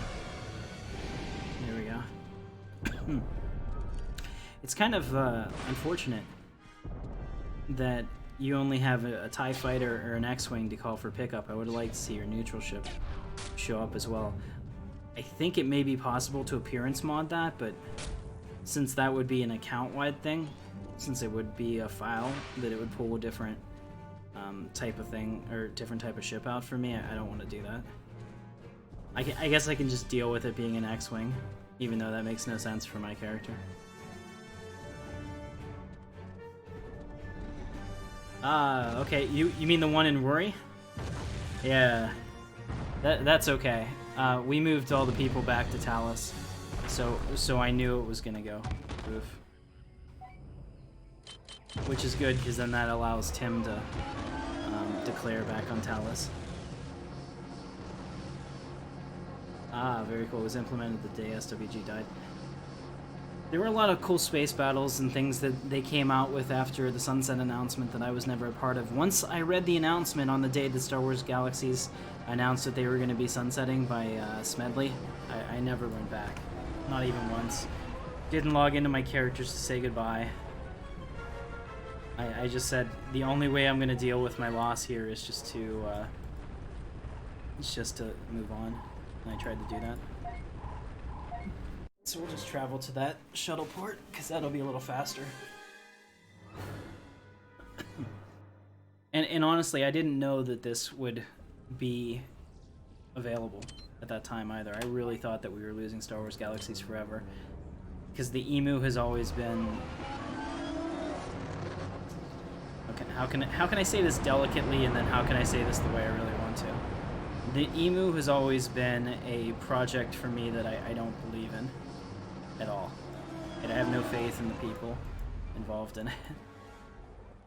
There we go. It's kind of unfortunate that you only have a TIE fighter or an X-wing to call for pickup. I would have liked to see your neutral ship show up as well. I think it may be possible to appearance mod that, but since that would be an account-wide thing, since it would be a file that it would pull a different type of thing, or different type of ship out for me, I don't want to do that. I guess I can just deal with it being an X-wing, even though that makes no sense for my character. Okay, you mean the one in Rory? Yeah, that's okay. We moved all the people back to Talos, so I knew it was gonna go. Oof. Which is good, because then that allows Tim to declare back on Talos. Ah, very cool. It was implemented the day SWG died. There were a lot of cool space battles and things that they came out with after the Sunset announcement that I was never a part of. Once I read the announcement on the day that Star Wars Galaxies announced that they were going to be sunsetting by Smedley, I never went back. Not even once. Didn't log into my characters to say goodbye. I just said the only way I'm going to deal with my loss here is just to move on. And I tried to do that. So we'll just travel to that shuttle port, because that'll be a little faster. and honestly, I didn't know that this would be available at that time either. I really thought that we were losing Star Wars Galaxies forever, because the EMU has always been... Okay, how can I say this delicately, and then how can I say this the way I really want to? The EMU has always been a project for me that I don't believe in at all. And I have no faith in the people involved in it.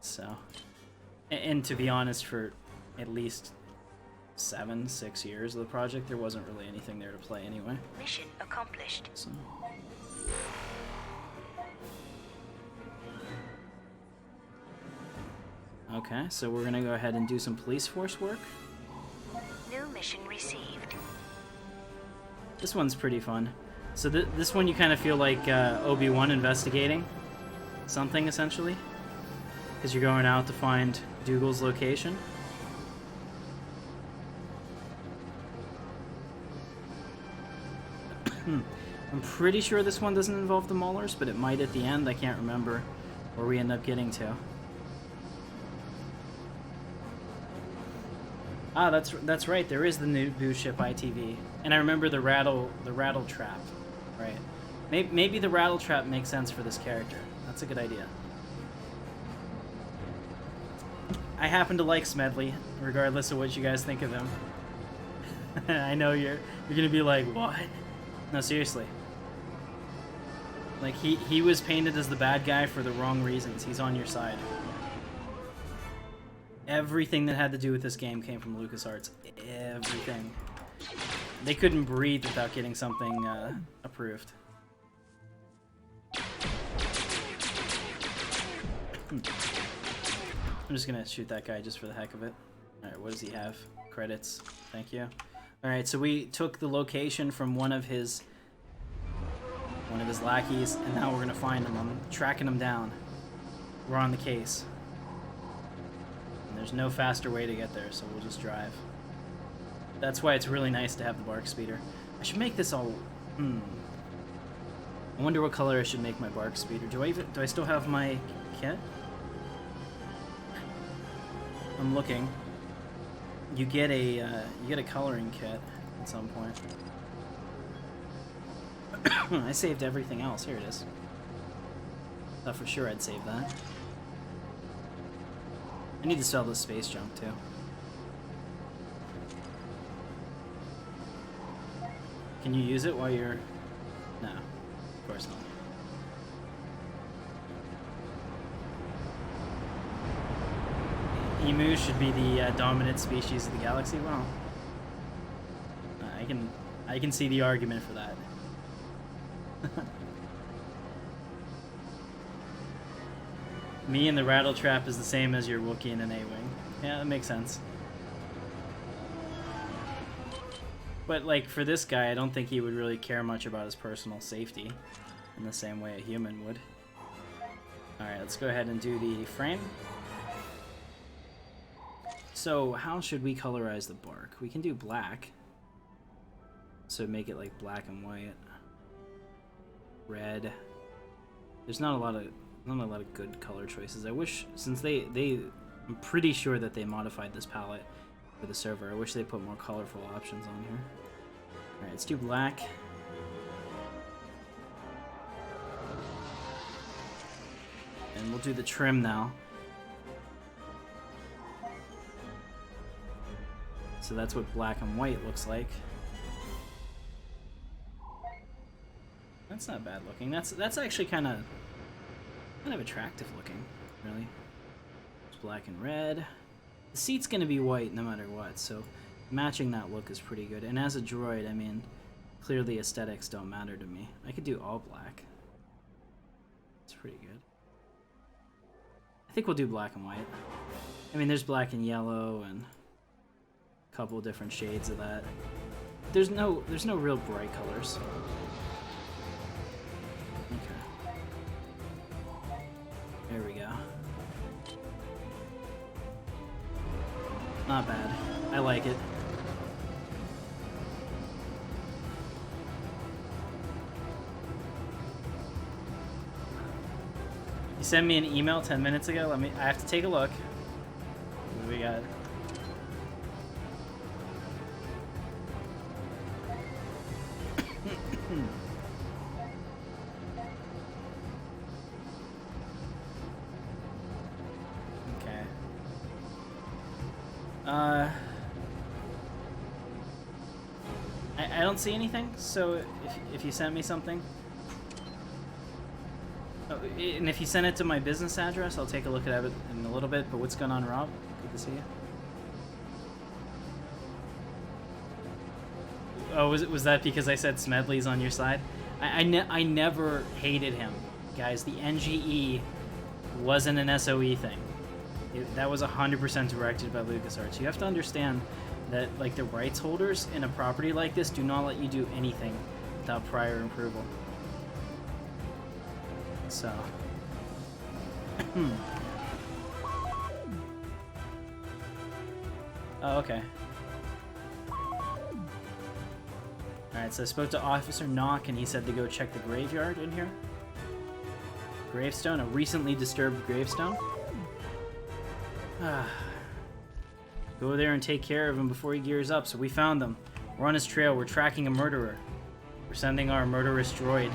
So, and to be honest, for at least 6 years of the project, there wasn't really anything there to play anyway. Mission accomplished. So. Okay, so we're gonna go ahead and do some police force work. New mission received. This one's pretty fun. So this one you kind of feel like Obi-Wan investigating something, essentially. Because you're going out to find Dougal's location. I'm pretty sure this one doesn't involve the Maulers, but it might at the end. I can't remember where we end up getting to. Ah, that's right. There is the new boot ship ITV, and I remember the rattle trap, right? Maybe the rattle trap makes sense for this character. That's a good idea. I happen to like Smedley, regardless of what you guys think of him. I know you're gonna be like, what? No, seriously. Like he was painted as the bad guy for the wrong reasons. He's on your side. Everything that had to do with this game came from LucasArts. Everything. They couldn't breathe without getting something approved. I'm just gonna shoot that guy just for the heck of it. Alright, what does he have? Credits. Thank you. Alright, so we took the location from one of his lackeys, and now we're gonna find him. I'm tracking him down. We're on the case. And there's no faster way to get there, so we'll just drive. That's why it's really nice to have the bark speeder. I should make this all... I wonder what color I should make my bark speeder. Do I still have my kit? I'm looking. You get a coloring kit at some point. I saved everything else. Here it is. Thought for sure I'd save that. I need to sell this space junk too. Can you use it while you're... No, of course not. Emus should be the dominant species of the galaxy. Well, I can see the argument for that. Me and the Rattletrap is the same as your Wookiee and an A-Wing. Yeah, that makes sense. But, like, for this guy, I don't think he would really care much about his personal safety in the same way a human would. Alright, let's go ahead and do the frame. So, how should we colorize the bark? We can do black. So make it, like, black and white. Red. There's not a lot of good color choices. I wish, since I'm pretty sure that they modified this palette for the server. I wish they put more colorful options on here. Alright, let's do black. And we'll do the trim now. So that's what black and white looks like. That's not bad looking. That's actually kind of attractive looking, really. It's black and red. The seat's gonna be white no matter what, so matching that look is pretty good. And as a droid, I mean, clearly aesthetics don't matter to me. I could do all black. It's pretty good. I think we'll do black and white. I mean, there's black and yellow and a couple different shades of that. There's no real bright colors. Okay. There we go. Not bad. I like it. You sent me an email 10 minutes ago. I have to take a look. What do we got? I don't see anything, so if you sent me something... Oh, and if you send it to my business address, I'll take a look at it in a little bit, but what's going on, Rob? Good to see you. Oh, was that because I said Smedley's on your side? I never hated him, guys. The NGE wasn't an SOE thing. That was 100% directed by LucasArts. You have to understand that, like, the rights holders in a property like this do not let you do anything without prior approval. So. Oh, okay. Alright, so I spoke to Officer Nock and he said to go check the graveyard in here. Gravestone, a recently disturbed gravestone. Go there and take care of him before he gears up. So we found them. We're on his trail. We're tracking a murderer. We're sending our murderous droid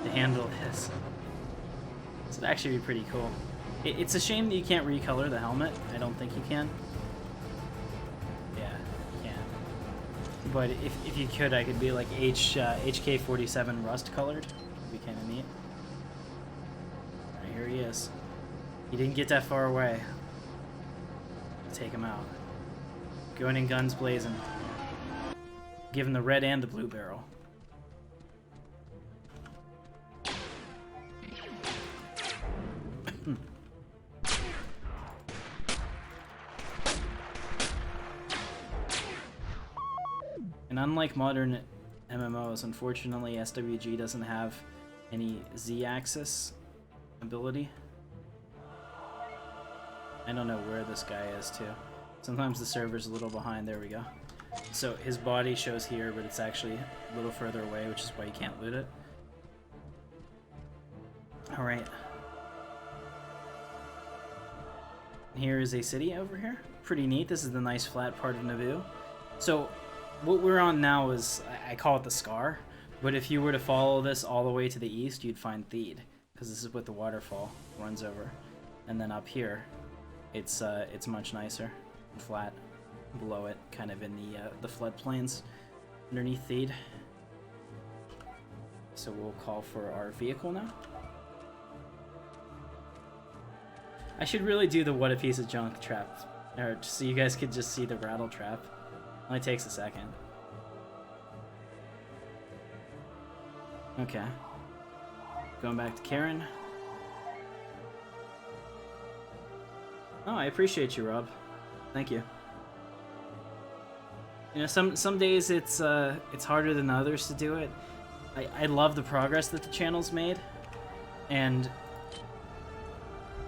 to handle this. So it'd actually be pretty cool. It's a shame that you can't recolor the helmet. I don't think you can. Yeah, you can. But if you could, I could be like HK-47 rust colored. It'd be kind of neat. Alright, here he is. He didn't get that far away. Take him out. Going in guns blazing. Give him the red and the blue barrel. And unlike modern MMOs, unfortunately, SWG doesn't have any Z-axis ability. I don't know where this guy is, too. Sometimes the server's a little behind. There we go. So his body shows here, but it's actually a little further away, which is why you can't loot it. Alright. Here is a city over here. Pretty neat. This is the nice flat part of Naboo. So what we're on now is, I call it the Scar, but if you were to follow this all the way to the east, you'd find Theed, because this is what the waterfall runs over. And then up here, it's much nicer and flat. Below it, kind of in the floodplains underneath Theed. So we'll call for our vehicle now. I should really do the what a piece of junk trap, or just so you guys could just see the rattle trap. Only takes a second. Okay. Going back to Karen. Oh, I appreciate you, Rob. Thank you. You know, some days it's harder than others to do it. I love the progress that the channel's made, and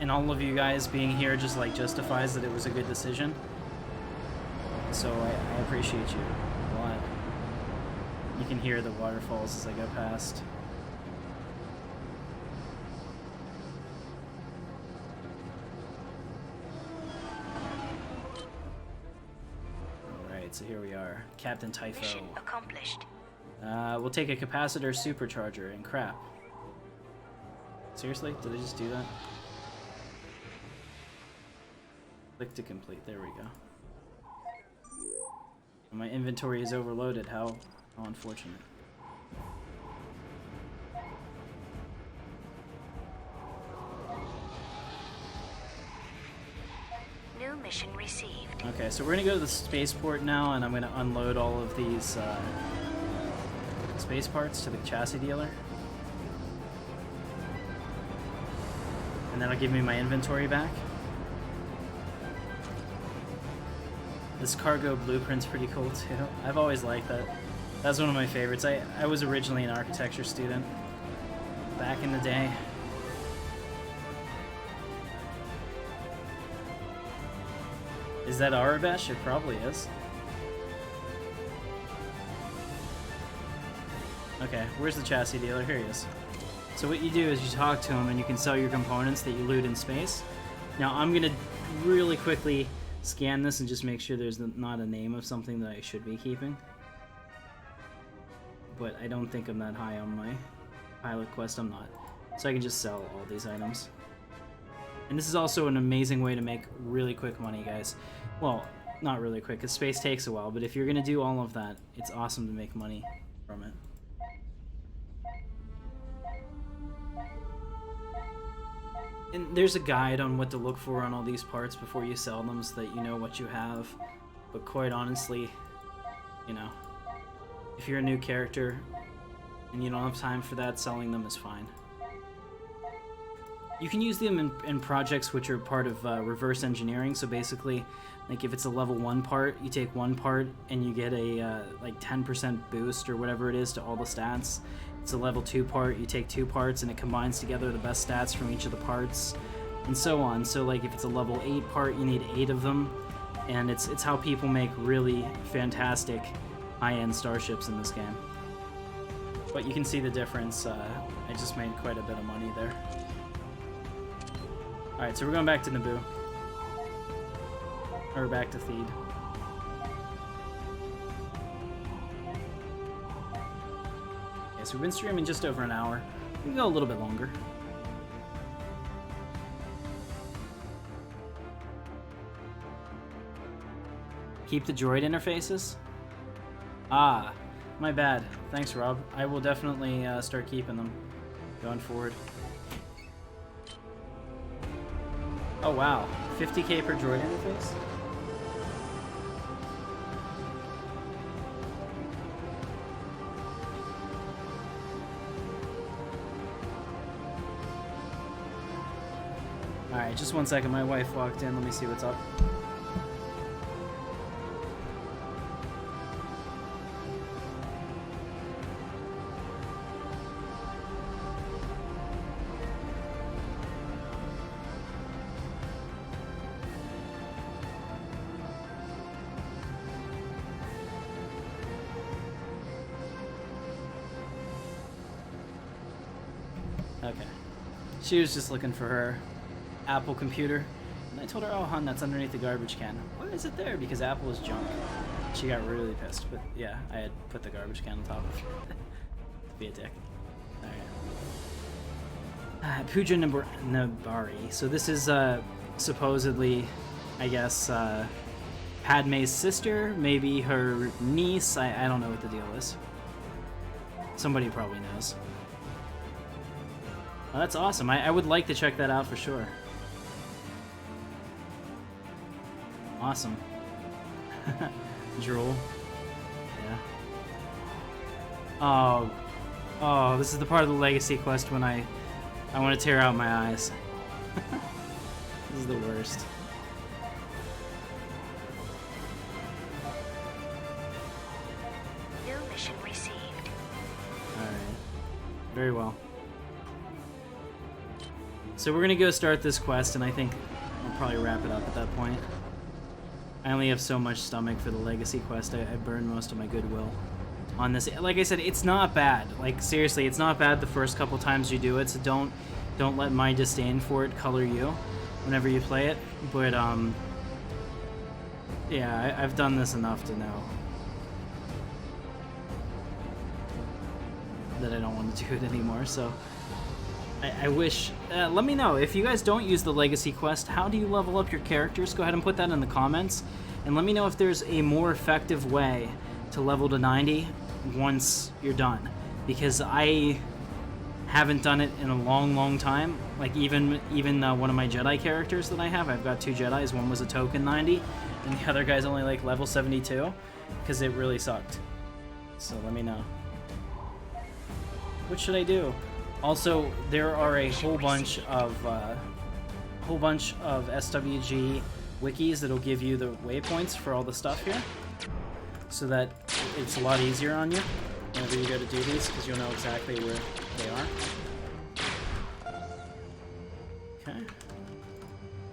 all of you guys being here just like justifies that it was a good decision. So I appreciate you a lot. You can hear the waterfalls as I go past. So here we are, Captain Typho. Mission accomplished. We'll take a capacitor supercharger and crap. Seriously? Did I just do that? Click to complete. There we go. My inventory is overloaded. How unfortunate. New mission received. Okay, so we're gonna go to the spaceport now, and I'm gonna unload all of these space parts to the chassis dealer. And that'll give me my inventory back. This cargo blueprint's pretty cool too. I've always liked that. That's one of my favorites. I was originally an architecture student back in the day. Is that Arabesh? It probably is. Okay, where's the chassis dealer? Here he is. So what you do is you talk to him and you can sell your components that you loot in space. Now I'm gonna really quickly scan this and just make sure there's not a name of something that I should be keeping. But I don't think I'm that high on my pilot quest, I'm not. So I can just sell all these items. And this is also an amazing way to make really quick money, guys. Well, not really quick, because space takes a while, but if you're going to do all of that, it's awesome to make money from it. And there's a guide on what to look for on all these parts before you sell them so that you know what you have. But quite honestly, you know, if you're a new character and you don't have time for that, selling them is fine. You can use them in projects which are part of reverse engineering. So basically, like if it's a level 1 part, you take one part and you get a like 10% boost or whatever it is to all the stats. It's a level 2 part, you take 2 parts and it combines together the best stats from each of the parts, and so on. So like if it's a level 8 part, you need 8 of them, and it's how people make really fantastic high-end starships in this game. But you can see the difference. I just made quite a bit of money there. Alright, so we're going back to Naboo. Or back to Theed. Okay, so we've been streaming just over an hour. We can go a little bit longer. Keep the droid interfaces? Ah, my bad. Thanks, Rob. I will definitely start keeping them going forward. Oh wow, 50k per droid interface? Alright, just one second. My wife walked in. Let me see what's up. Okay. She was just looking for her Apple computer. And I told her, oh, hon, that's underneath the garbage can. Why is it there? Because Apple is junk. She got really pissed. But yeah, I had put the garbage can on top of it. Be a dick. Alright. Puja Nabari. So this is supposedly, I guess, Padme's sister. Maybe her niece. I don't know what the deal is. Somebody probably knows. Oh, that's awesome. I would like to check that out for sure. Awesome. Drool. Yeah. Oh, this is the part of the legacy quest when I want to tear out my eyes. This is the worst. New mission received. Alright. Very well. So we're gonna go start this quest, and I think we'll probably wrap it up at that point. I only have so much stomach for the legacy quest. I burned most of my goodwill on this. Like I said, it's not bad. Like, seriously, it's not bad the first couple times you do it, so don't let my disdain for it color you whenever you play it. But, yeah, I've done this enough to know that I don't want to do it anymore, so... I wish... let me know, if you guys don't use the Legacy Quest, how do you level up your characters? Go ahead and put that in the comments. And let me know if there's a more effective way to level to 90 once you're done. Because I haven't done it in a long, long time. Like, even one of my Jedi characters that I have, I've got 2 Jedis. One was a token 90, and the other guy's only, like, level 72. Because it really sucked. So let me know. What should I do? Also, there are a whole bunch of SWG wikis that'll give you the waypoints for all the stuff here, so that it's a lot easier on you whenever you go to do these, because you'll know exactly where they are. Okay.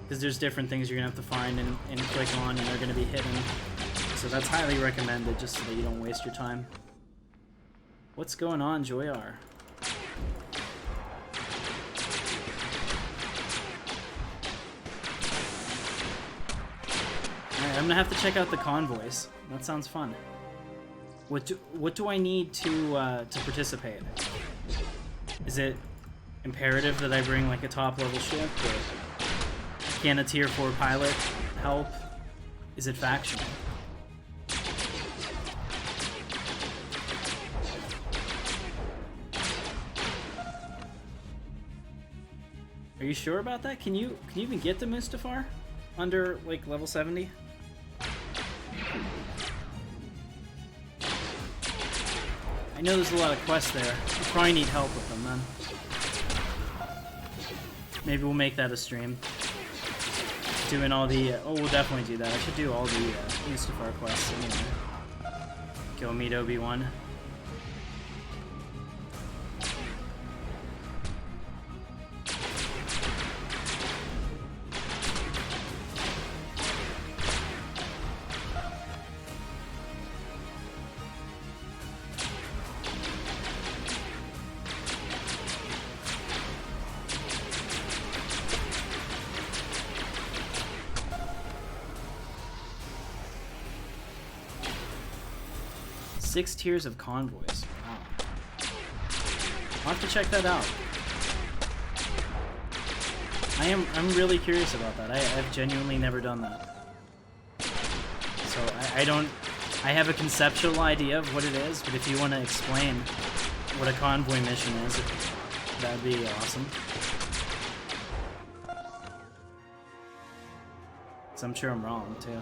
Because there's different things you're gonna have to find and click on, and they're gonna be hidden. So that's highly recommended, just so that you don't waste your time. What's going on, Joyar? I'm gonna have to check out the convoys. That sounds fun. What do I need to participate? Is it imperative that I bring like a top level ship, or can a tier 4 pilot help? Is it factional? Are you sure about that? Can you even get to Mustafar under like level 70? I know there's a lot of quests there. You probably need help with them then. Maybe we'll make that a stream. Doing all the... oh, we'll definitely do that. I should do all the Mustafar quests anyway. Go meet Obi-Wan. Six tiers of convoys. Wow. I'll have to check that out. I'm really curious about that. I've genuinely never done that. So I have a conceptual idea of what it is, but if you want to explain what a convoy mission is, that'd be awesome. So I'm sure I'm wrong too.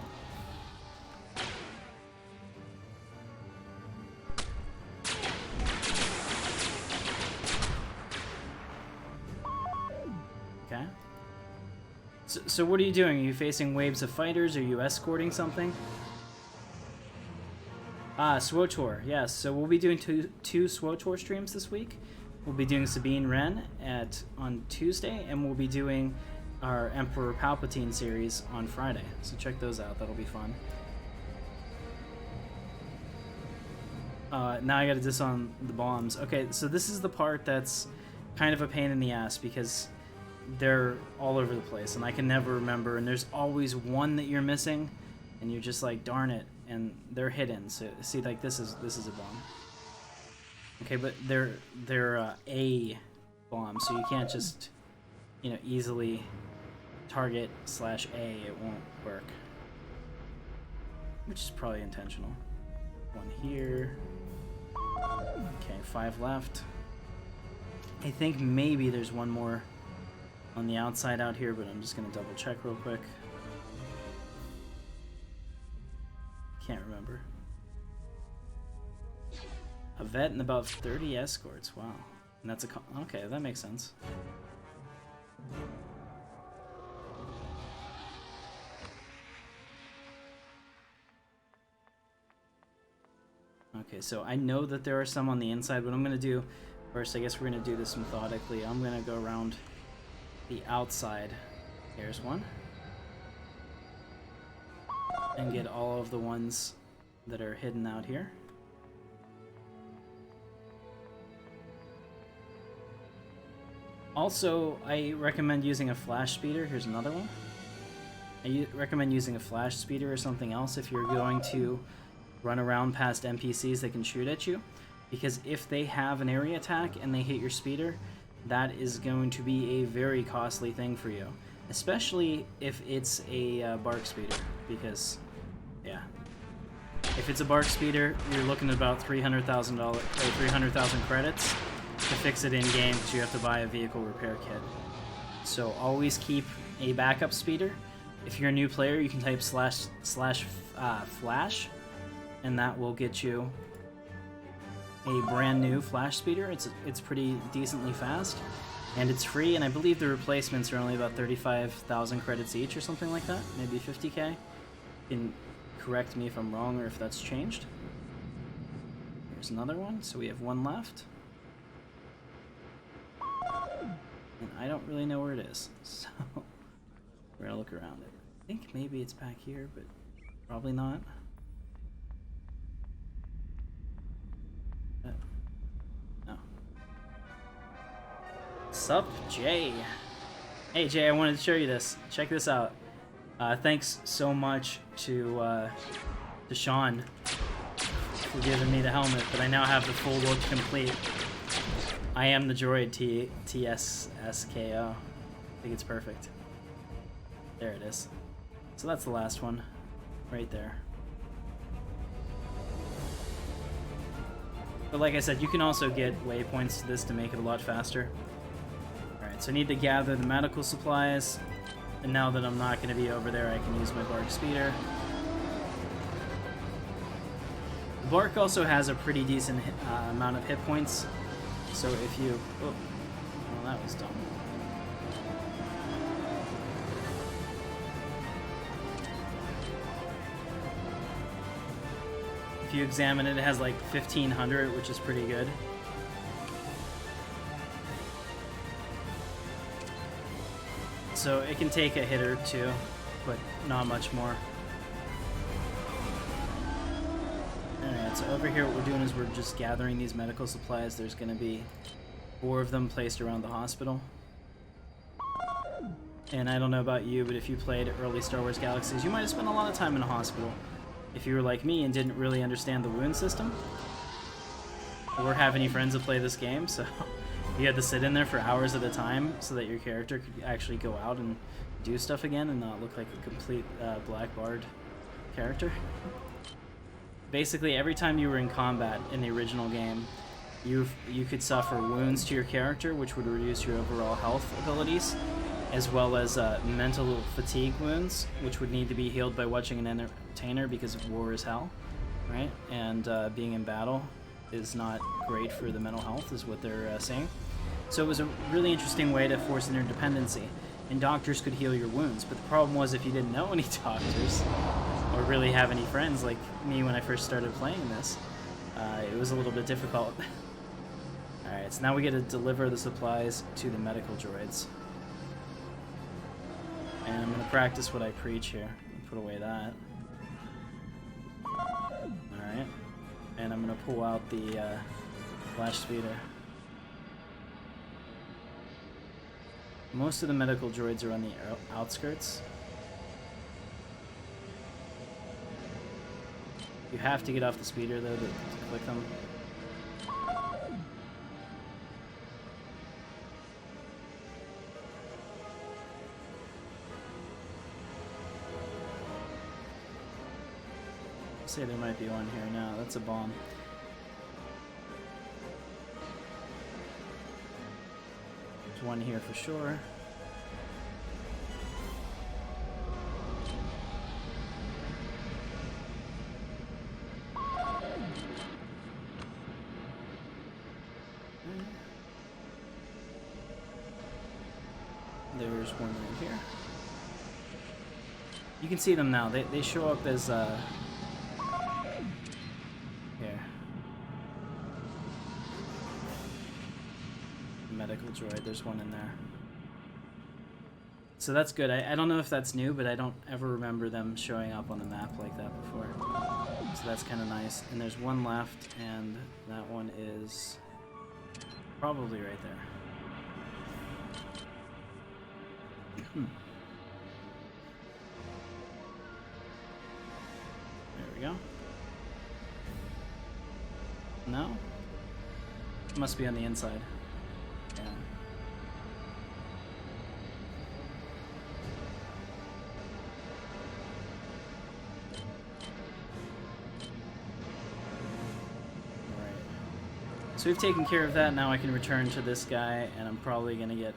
So what are you doing? Are you facing waves of fighters? Are you escorting something? Ah, SWOTOR, yes. So we'll be doing two SWOTOR streams this week. We'll be doing Sabine Wren on Tuesday, and we'll be doing our Emperor Palpatine series on Friday. So check those out. That'll be fun. Now I gotta disarm the bombs. Okay, so this is the part that's kind of a pain in the ass because they're all over the place and I can never remember, and there's always one that you're missing and you're just like, darn it, and they're hidden. So see, like this is a bomb. Okay, but they're a bomb, so you can't just, you know, easily target /A. It won't work, which is probably intentional. One here. Okay, 5 left. I think maybe there's one more on the outside out here, but I'm just gonna double check real quick. Can't remember. A vet and about 30 escorts. Wow. And that's okay, that makes sense. Okay, so I know that there are some on the inside. What I'm going to do first, I guess we're going to do this methodically. I'm going to go around the outside. Here's one. And get all of the ones that are hidden out here. Also, I recommend using a flash speeder. Here's another one. I recommend using a flash speeder or something else if you're going to run around past NPCs that can shoot at you, because if they have an area attack and they hit your speeder, that is going to be a very costly thing for you, especially if it's a bark speeder, because yeah, if it's a bark speeder, you're looking at about $300,000 or 300,000 credits to fix it in game, because you have to buy a vehicle repair kit. So always keep a backup speeder. If you're a new player, you can type /flash, and that will get you a brand new flash speeder. It's pretty decently fast, and it's free, and I believe the replacements are only about 35,000 credits each or something like that, maybe 50k. You can correct me if I'm wrong or if that's changed. Here's another one, so we have one left. And I don't really know where it is, so we're gonna look around it. I think maybe it's back here, but probably not. No. Sup, Jay? Hey, Jay, I wanted to show you this. Check this out. Thanks so much to Sean for giving me the helmet, but I now have the full look complete. I am the Droid TSSKO. I think it's perfect. There it is. So that's the last one, right there. But like I said, you can also get waypoints to this to make it a lot faster. Alright, so I need to gather the medical supplies, and now that I'm not going to be over there, I can use my bark speeder. The bark also has a pretty decent amount of hit points. So if you... Oh, well, that was dumb. If you examine it, it has like 1,500, which is pretty good. So it can take a hit or two, but not much more. Alright, so over here what we're doing is we're just gathering these medical supplies. There's going to be 4 of them placed around the hospital. And I don't know about you, but if you played early Star Wars Galaxies, you might have spent a lot of time in a hospital. If you were like me and didn't really understand the wound system, or have any friends that play this game, so you had to sit in there for hours at a time so that your character could actually go out and do stuff again and not look like a complete black barred character. Basically, every time you were in combat in the original game, you could suffer wounds to your character, which would reduce your overall health abilities, as well as mental fatigue wounds, which would need to be healed by watching an entertainer because war is hell, right? And being in battle is not great for the mental health, is what they're saying. So it was a really interesting way to force interdependency. and doctors could heal your wounds. But the problem was if you didn't know any doctors, or really have any friends like me when I first started playing this, it was a little bit difficult. Alright, so now we get to deliver the supplies to the medical droids. And I'm going to practice what I preach here. Put away that. Alright. And I'm going to pull out the flash speeder. Most of the medical droids are on the outskirts. You have to get off the speeder though to click them. Say there might be one here now. That's a bomb. There's one here for sure. There's one right here. You can see them now. They show up as here. Medical droid, there's one in there. So that's good. I don't know if that's new, but I don't ever remember them showing up on the map like that before. So that's kind of nice. And there's one left, and that one is probably right there. There we go. No? It must be on the inside. Yeah. Alright. So we've taken care of that. Now I can return to this guy, and I'm probably gonna get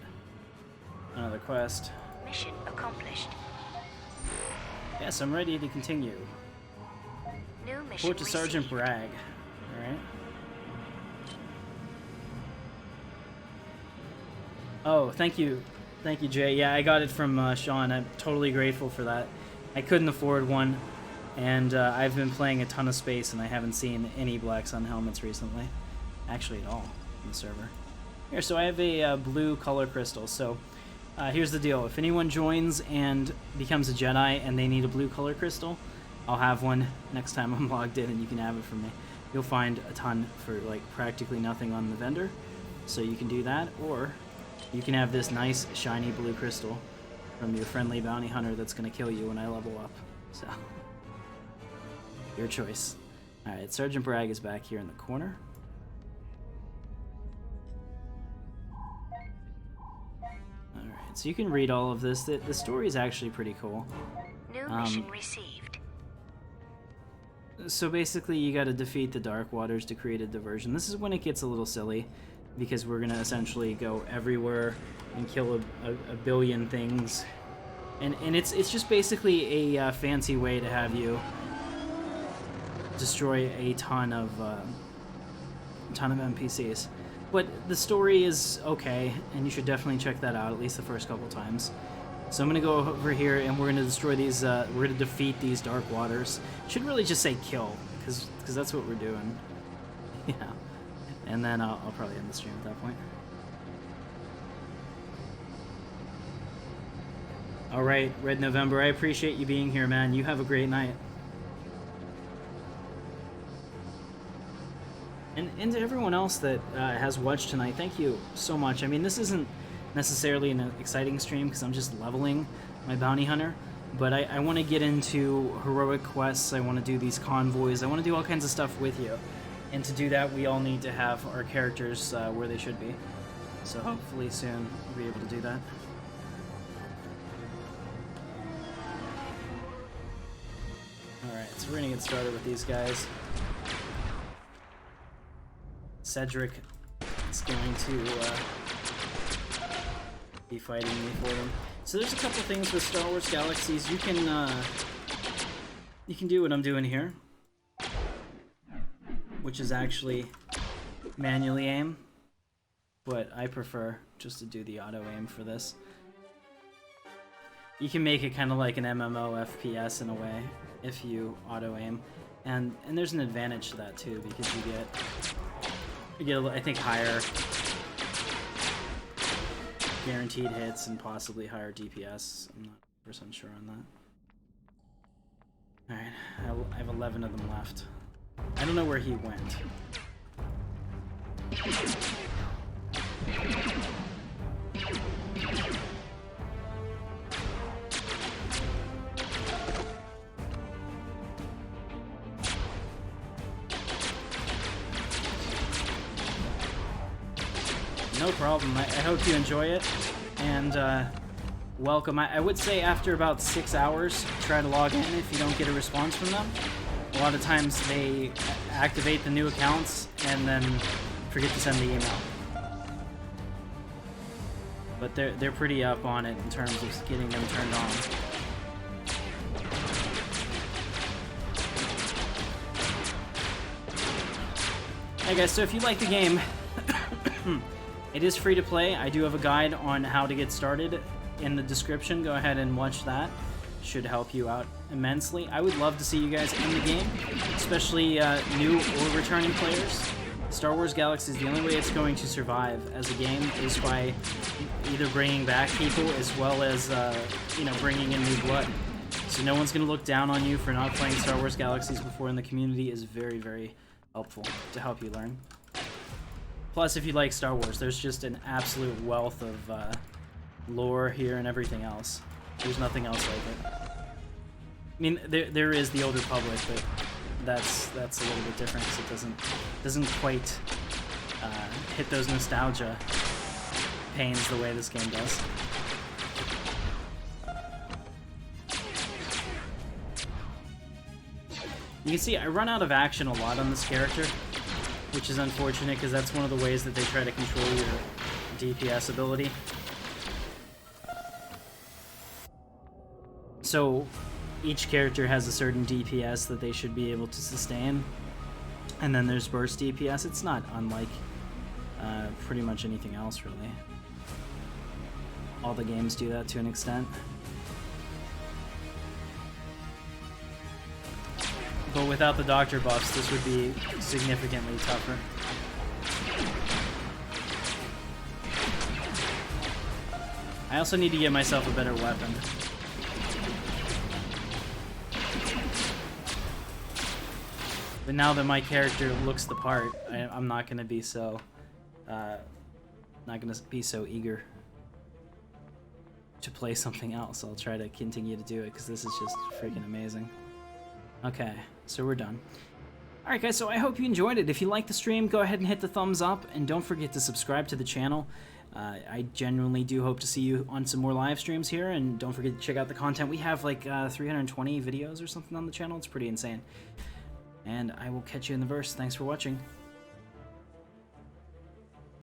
another quest. Mission accomplished. Yes, I'm ready to continue. New mission Report to Sergeant received. Bragg. Alright. Oh, thank you. Thank you, Jay. Yeah, I got it from Sean. I'm totally grateful for that. I couldn't afford one, and I've been playing a ton of space, and I haven't seen any Black Sun helmets recently. Actually, at all on the server. Here, so I have a blue color crystal. So here's the deal. If anyone joins and becomes a Jedi and they need a blue color crystal, I'll have one next time I'm logged in, and you can have it from me. You'll find a ton for like practically nothing on the vendor, so you can do that, or you can have this nice shiny blue crystal from your friendly bounty hunter that's going to kill you when I level up. So, your choice. Alright, Sergeant Bragg is back here in the corner. Alright, so you can read all of this. The story is actually pretty cool. New mission received. So basically, you got to defeat the Dark Waters to create a diversion. This is when it gets a little silly, because we're gonna essentially go everywhere and kill a billion things, and it's just basically a fancy way to have you destroy a ton of NPCs. But the story is okay, and you should definitely check that out at least the first couple times. So I'm gonna go over here and we're gonna destroy these. We're gonna defeat these Dark Waters. Should really just say kill, because that's what we're doing. Yeah. And then I'll probably end the stream at that point. Alright, Red November, I appreciate you being here, man. You have a great night. And to everyone else that has watched tonight, thank you so much. I mean, this isn't necessarily an exciting stream because I'm just leveling my bounty hunter, but I want to get into heroic quests. I want to do these convoys. I want to do all kinds of stuff with you. And to do that, we all need to have our characters where they should be. So hopefully soon we'll be able to do that. Alright, so we're going to get started with these guys. Cedric is going to be fighting me for them. So there's a couple things with Star Wars Galaxies. You can do what I'm doing here, which is actually manually aim, but I prefer just to do the auto aim for this. You can make it kind of like an MMO FPS in a way if you auto aim, and there's an advantage to that too because you get I think higher guaranteed hits and possibly higher DPS. I'm not 100% sure on that. Alright, I have 11 of them left. I don't know where he went. No problem. I hope you enjoy it, and welcome. I would say after about 6 hours, try to log in if you don't get a response from them. A lot of times they activate the new accounts and then forget to send the email. But they're pretty up on it in terms of getting them turned on. Hey guys, so if you like the game, it is free to play. I do have a guide on how to get started in the description. Go ahead and watch that. Should help you out immensely. I would love to see you guys in the game, especially new or returning players. Star Wars Galaxies, the only way it's going to survive as a game is by either bringing back people as well as, bringing in new blood. So no one's going to look down on you for not playing Star Wars Galaxies before, and the community is very, very helpful to help you learn. Plus, if you like Star Wars, there's just an absolute wealth of lore here and everything else. There's nothing else like it. I mean, there is the Old Republic, but that's a little bit different because it doesn't quite hit those nostalgia pains the way this game does. You can see I run out of action a lot on this character, which is unfortunate because that's one of the ways that they try to control your DPS ability. So each character has a certain DPS that they should be able to sustain, and then there's burst DPS. It's not unlike pretty much anything else, really. All the games do that to an extent. But without the doctor buffs, this would be significantly tougher. I also need to get myself a better weapon. But now that my character looks the part, I'm not gonna be so eager to play something else. I'll try to continue to do it because this is just freaking amazing. Okay, so we're done. Alright guys, so I hope you enjoyed it. If you liked the stream, go ahead and hit the thumbs up, and don't forget to subscribe to the channel. I genuinely do hope to see you on some more live streams here, and don't forget to check out the content. We have like 320 videos or something on the channel. It's pretty insane. And I will catch you in the verse. Thanks for watching.